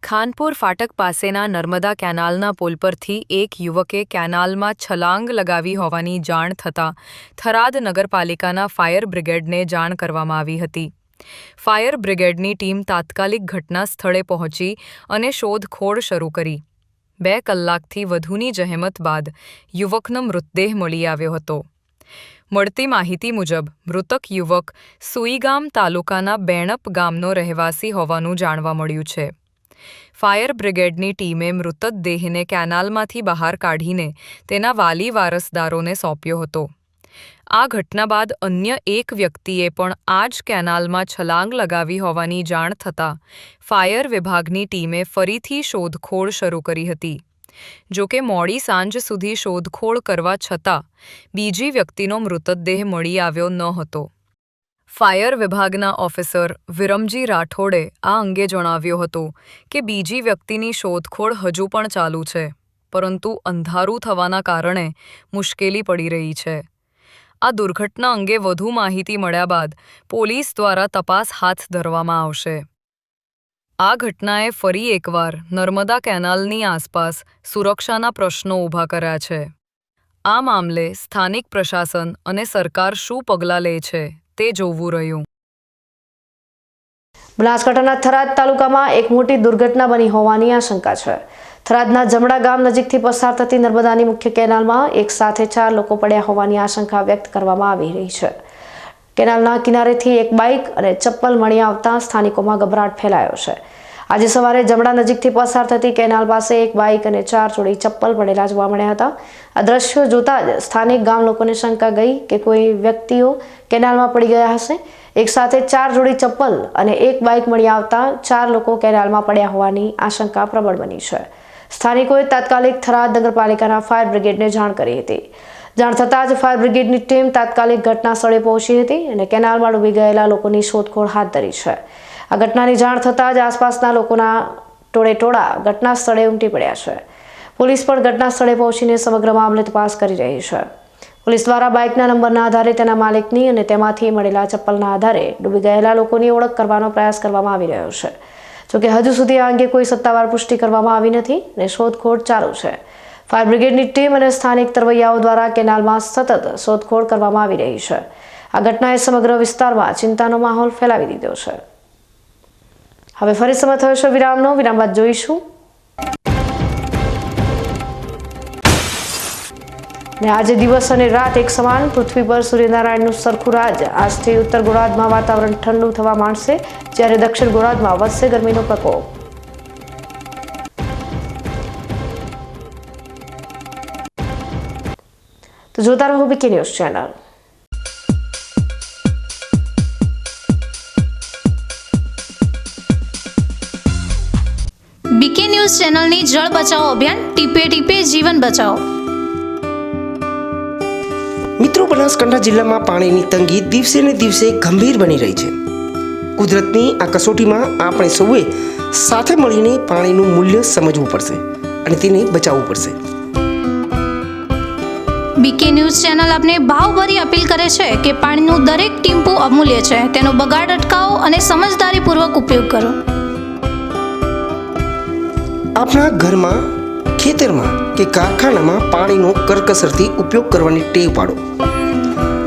ખાનપુર ફાટક પાસેના નર્મદા કેનાલના પુલ પરથી એક યુવકે કેનાલમાં છલાંગ લગાવી હોવાની જાણ થતાં થરાદ નગરપાલિકાના ફાયર બ્રિગેડને જાણ કરવામાં આવી હતી. ફાયર બ્રિગેડની ટીમ તાત્કાલિક ઘટના સ્થળે પહોંચી અને શોધખોળ શરૂ કરી. 2 કલાકથી વધુની જહેમત બાદ યુવકનો મૃતદેહ મળી આવ્યો હતો. મળતી માહિતી મુજબ મૃતક યુવક સુઈગામ તાલુકાના બેણપ ગામનો રહેવાસી હોવાનું જાણવા મળ્યું છે. ફાયર બ્રિગેડની ટીમે મૃતદેહને કેનાલમાંથી બહાર કાઢીને તેના વાલી વારસદારોને સોંપ્યો હતો. આ ઘટના બાદ અન્ય એક વ્યક્તિએ પણ આ જ કેનાલમાં છલાંગ લગાવી હોવાની જાણ થતાં ફાયર વિભાગની ટીમે ફરીથી શોધખોળ શરૂ કરી હતી. જોકે મોડી સાંજ સુધી શોધખોળ કરવા છતાં બીજી વ્યક્તિનો મૃતદેહ મળી આવ્યો ન હતો. ફાયર વિભાગના ઓફિસર વિરમજી રાઠોડે આ અંગે જણાવ્યું હતું કે બીજી વ્યક્તિની શોધખોળ હજુ પણ ચાલુ છે, પરંતુ અંધારું થવાના કારણે મુશ્કેલી પડી રહી છે. આ દુર્ઘટના અંગે વધુ માહિતી મળ્યા બાદ પોલીસ દ્વારા તપાસ હાથ ધરવામાં આવશે. આ ઘટનાએ ફરી એકવાર નર્મદા કેનાલની આસપાસ સુરક્ષાના પ્રશ્નો ઊભા કર્યા છે. આ મામલે સ્થાનિક પ્રશાસન અને સરકાર શું પગલાં લે છે તે જોવું રહ્યું. બનાસકાંઠાના થરાદ તાલુકામાં એક મોટી દુર્ઘટના બની હોવાની આશંકા છે. થરાદના જમણા ગામ નજીકથી પસાર થતી નર્મદાની મુખ્ય કેનાલમાં એક સાથે 4 લોકો પડ્યા હોવાની આશંકા વ્યક્ત કરવામાં આવી રહી છે. કેનાલના કિનારેથી એક બાઇક અને ચપ્પલ મળી આવતા સ્થાનિકોમાં ગભરાટ ફેલાયો છે. આજે સવારે જમણા નજીકથી પસાર થતી કેનાલ પાસે એક બાઇક અને 4 જોડી ચપ્પલ પડેલા જોવા મળ્યા હતા. આ દ્રશ્યો જોતા જ સ્થાનિક ગામ લોકોને શંકા ગઈ કે કોઈ વ્યક્તિઓ કેનાલમાં પડી ગયા હશે. એક સાથે 4 જોડી ચપ્પલ અને એક બાઇક મળી આવતા 4 લોકો કેનાલમાં પડ્યા હોવાની આશંકા પ્રબળ બની છે. સ્થાનિકોએ તાત્કાલિક થરાદ નગરપાલિકાના ફાયર બ્રિગેડને જાણ કરી હતી. જાણ થતાં જ ફાયર બ્રિગેડની ટીમ તાત્કાલિક ઘટના સ્થળે પહોંચી હતી અને કેનાલમાં ડૂબી ગયેલા લોકોની શોધખોળ હાથ ધરી છે. આ ઘટનાની જાણ થતાં જ આસપાસના લોકોના ટોળા ઘટના સ્થળે ઉમટી પડ્યા છે. પોલીસ પણ ઘટના સ્થળે પહોંચીને સમગ્ર મામલે તપાસ કરી રહી છે. પોલીસ દ્વારા બાઇકના નંબરના આધારે તેના માલિકની અને તેમાંથી મળેલા ચપ્પલના આધારે ડૂબી ગયેલા લોકોની ઓળખ કરવાનો પ્રયાસ કરવામાં આવી રહ્યો છે. જોકે હજુ સુધી આ અંગે કોઈ સત્તાવાર પુષ્ટિ કરવામાં આવી નથી અને શોધખોળ ચાલુ છે. ફાયર બ્રિગેડની ટીમ અને સ્થાનિક તરવૈયાઓ દ્વારા કેનાલમાં સતત શોધખોળ કરવામાં આવી રહી છે. આ ઘટનાએ સમગ્ર વિસ્તારમાં ચિંતાનો માહોલ ફેલાવી દીધો છે. હવે ફરી સમય થયો છે વિરામનો. વિરામ બાદ જોઈશું. ને આજે દિવસ અને રાત એક સમાન પૃથ્વી પર સૂર્યનારાયણનું સરખું રાજ. આજથી ઉત્તર ગોળાર્ધમાં વાતાવરણ ઠંડુ થવા માંડશે, જ્યારે દક્ષિણ ગોળાર્ધમાં વધશે ગરમીનો પ્રકોપ. તો જોતા રહો BK news channel. BK news ચેનલની જળ બચાવો અભિયાન ટીપે ટીપે જીવન બચાવો. મિત્રો, બનાસકાંઠા જિલ્લામાં પાણીની તંગી દિવસે ને દિવસે ગંભીર બની રહી છે. કુદરતની આ કસોટીમાં આપણે સૌએ સાથે મળીને પાણીનું મૂલ્ય સમજવું પડશે અને તેને બચાવવું પડશે. બીકે ન્યૂઝ ચેનલ આપને ભાવભરી અપીલ કરે છે કે પાણીનું દરેક ટીમ્પુ અમૂલ્ય છે. તેનો બગાડ અટકાવો અને સમજદારીપૂર્વક ઉપયોગ કરો. આપણા ઘરમાં, ખેતરમાં કે કારખાનામાં પાણીનો કરકસરથી ઉપયોગ કરવાની ટેવ પાડો.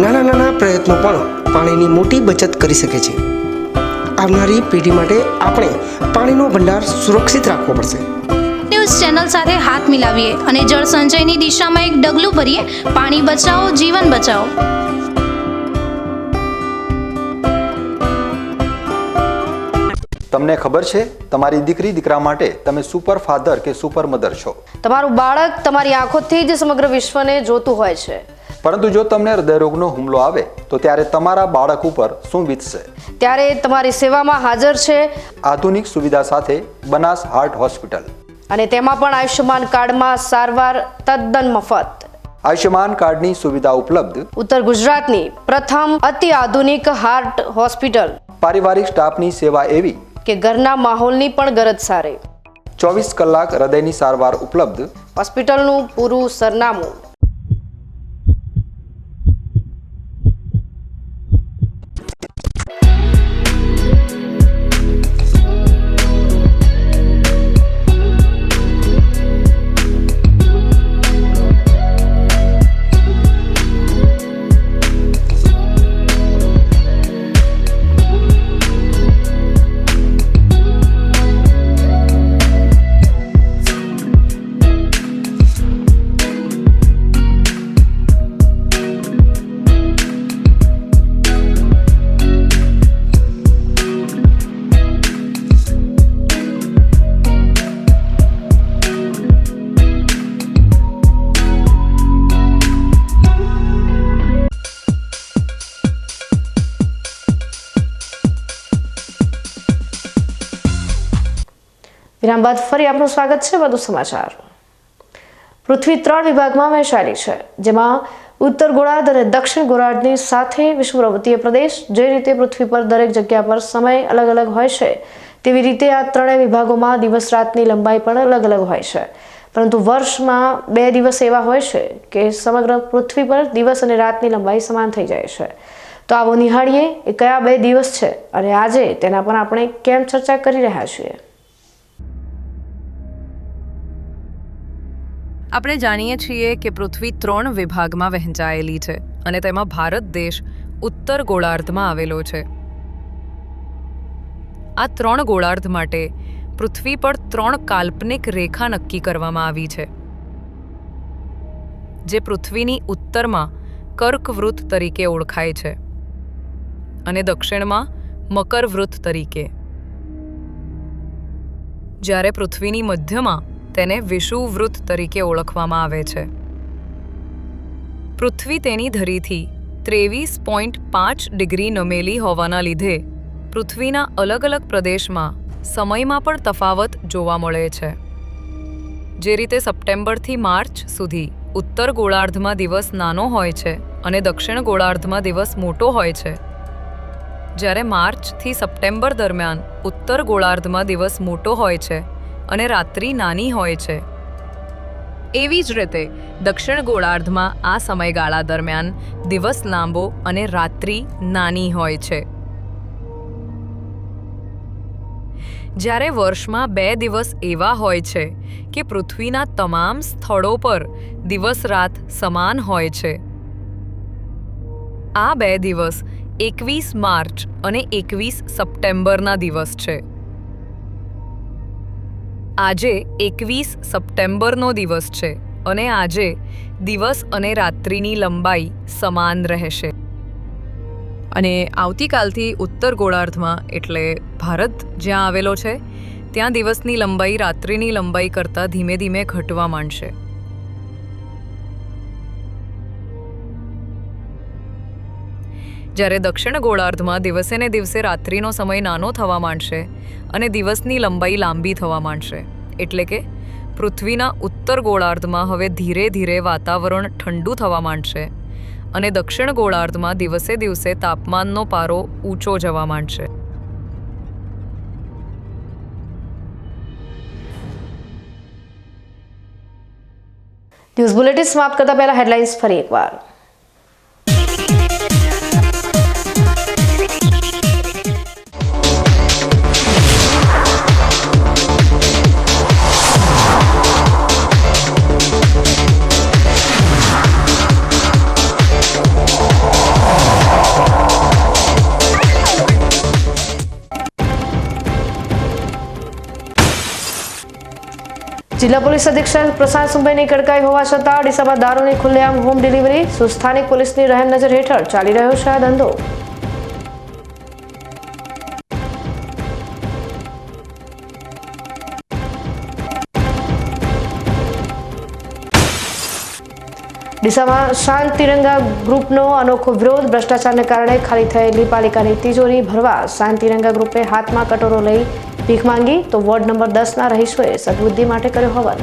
નાના નાના પ્રયત્નો પણ પાણીની મોટી બચત કરી શકે છે. આવનારી પેઢી માટે આપણે પાણીનો ભંડાર સુરક્ષિત રાખવો પડશે. ન્યૂઝ ચેનલ સાથે હાથ મિલાવીએ અને જળ સંચયની દિશામાં એક ડગલું ભરીએ. પાણી બચાવો, જીવન બચાવો. તમને ખબર છે, તમારી દીકરી દીકરા માટે તમે સુપર ફાધર કે સુપર મધર છો. તમારું બાળક તમારી આંખોથી જ સમગ્ર વિશ્વને જોતું હોય છે. પરંતુ જો તમને હૃદયરોગનો હુમલો આવે તો ત્યારે તમારા બાળક ઉપર શું વીતશે? ત્યારે તમારી સેવામાં હાજર છે આધુનિક સુવિધા સાથે બનાસ હાર્ટ હોસ્પિટલ, અને તેમાં પણ આયુષ્યમાન કાર્ડમાં સારવાર તદ્દન મફત. આયુષ્યમાન કાર્ડની સુવિધા ઉપલબ્ધ. ઉત્તર ગુજરાતની પ્રથમ અતિ આધુનિક હાર્ટ હોસ્પિટલ. પારિવારિક સ્ટાફની સેવા એવી કે ઘરના માહોલની પણ ગરજ સારી. 24 કલાક હૃદયની સારવાર ઉપલબ્ધ. હોસ્પિટલનું પૂરું સરનામું. વિરામ બાદ ફરી આપનું સ્વાગત છે. વધુ સમાચાર. પૃથ્વી 3 વિભાગમાં વહેંચાયેલી છે, જેમાં ઉત્તર ગોળાર્ધ અને દક્ષિણ ગોળાર્ધની સાથે વિષુવવૃત્તીય પ્રદેશ. જે રીતે પૃથ્વી પર દરેક જગ્યા પર સમય અલગ અલગ હોય છે, તેવી રીતે આ 3 વિભાગોમાં દિવસ રાતની લંબાઈ પણ અલગ અલગ હોય છે. પરંતુ વર્ષમાં 2 દિવસ એવા હોય છે કે સમગ્ર પૃથ્વી પર દિવસ અને રાતની લંબાઈ સમાન થઈ જાય છે. તો આવો નિહાળીએ એ કયા 2 દિવસ છે અને આજે તેના પર આપણે કેમ ચર્ચા કરી રહ્યા છીએ. આપણે જાણીએ છીએ કે પૃથ્વી 3 વિભાગમાં વહેંચાયેલી છે અને તેમાં ભારત દેશ ઉત્તર ગોળાર્ધમાં આવેલો છે. આ 3 ગોળાર્ધ માટે પૃથ્વી પર 3 કાલ્પનિક રેખા નક્કી કરવામાં આવી છે, જે પૃથ્વીની ઉત્તરમાં કર્કવૃત્ત તરીકે ઓળખાય છે અને દક્ષિણમાં મકરવૃત્ત તરીકે, જ્યારે પૃથ્વીની મધ્યમાં તેને વિષુવવૃત્ત તરીકે ઓળખવામાં આવે છે. પૃથ્વી તેની ધરીથી 23.5 ડિગ્રી નમેલી હોવાના લીધે પૃથ્વીના અલગ અલગ પ્રદેશમાં સમયમાં પણ તફાવત જોવા મળે છે. જે રીતે સપ્ટેમ્બરથી માર્ચ સુધી ઉત્તર ગોળાર્ધમાં દિવસ નાનો હોય છે અને દક્ષિણ ગોળાર્ધમાં દિવસ મોટો હોય છે, જ્યારે માર્ચથી સપ્ટેમ્બર દરમિયાન ઉત્તર ગોળાર્ધમાં દિવસ મોટો હોય છે અને રાત્રિ નાની હોય છે, એવી જ રીતે દક્ષિણ ગોળાર્ધમાં આ સમયગાળા દરમિયાન દિવસ લાંબો અને રાત્રિ નાની હોય છે. જ્યારે વર્ષમાં 2 દિવસ એવા હોય છે કે પૃથ્વીના તમામ સ્થળો પર દિવસ રાત સમાન હોય છે. આ 2 દિવસ 21 માર્ચ અને 21 સપ્ટેમ્બરના દિવસ છે. આજે 21 સપ્ટેમ્બરનો દિવસ છે અને આજે દિવસ અને રાત્રિની લંબાઈ સમાન રહેશે. અને આવતીકાલથી ઉત્તર ગોળાર્ધમાં એટલે ભારત જ્યાં આવેલો છે ત્યાં દિવસની લંબાઈ રાત્રિની લંબાઈ કરતાં ધીમે ધીમે ઘટવા માંડશે. જ્યારે દક્ષિણ ગોળાર્ધમાં દિવસે ને દિવસે રાત્રિનો સમય નાનો થવા માંડશે અને દિવસની લંબાઈ લાંબી થવા માંડશે. એટલે કે પૃથ્વીના ઉત્તર ગોળાર્ધમાં હવે ધીરે ધીરે વાતાવરણ ઠંડુ થવા માંડશે અને દક્ષિણ ગોળાર્ધમાં દિવસે દિવસે તાપમાનનો પારો ઊંચો જવા માંડશે. ન્યૂઝ બુલેટિન સમાપ્ત કરતા પહેલા હેડલાઇન્સ ફરી એકવાર. જિલ્લા પોલીસ અધિક્ષક પ્રશાંત સુંબેની કડકાઈ હોવા છતાં ડીસામાં દારૂની ખુલ્લેઆમ હોમ ડિલિવરી, સ્થાનિક પોલીસની રહેમ નજર હેઠળ ચાલી રહ્યો છે આ ધંધો. ડીસામાં શાંત તિરંગા ગ્રુપનો અનોખો વિરોધ, ભ્રષ્ટાચારને કારણે ખાલી થયેલી પાલિકાની તિજોરી ભરવા શાંત તિરંગા ગ્રુપે હાથમાં કટોરો લઈ ભીખ માંગી તો વોર્ડ નંબર 10ના રહીશોએ સદબુદ્ધિ માટે કર્યો હવન.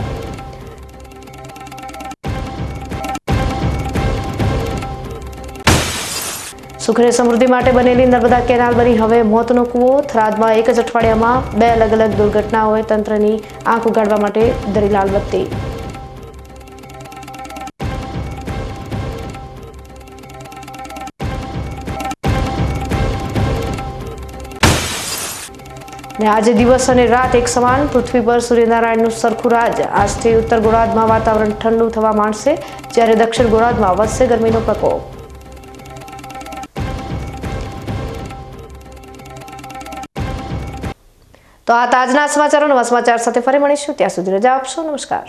સુખ અને સમૃદ્ધિ માટે બનેલી નર્મદા કેનાલ બની હવે મોતનો કૂવો. થરાદમાં એક જ અઠવાડિયામાં 2 અલગ અલગ દુર્ઘટનાઓએ તંત્રની આંખ ઉગાડવા માટે ધરી લાલ બત્તી. આજે દિવસ અને રાત એક સમાન, પૃથ્વી પર સૂર્યનારાયણનું સરખું રાજ. આજથી ઉત્તર ગોળાર્ધમાં વાતાવરણ ઠંડુ થવા માંડશે, જ્યારે દક્ષિણ ગોળાર્ધમાં વધશે ગરમીનો પ્રકોપ. તો આ તાજના સમાચારો, નવા સમાચાર સાથે ફરી મળીશું. ત્યાં સુધી રજા આપશો. નમસ્કાર.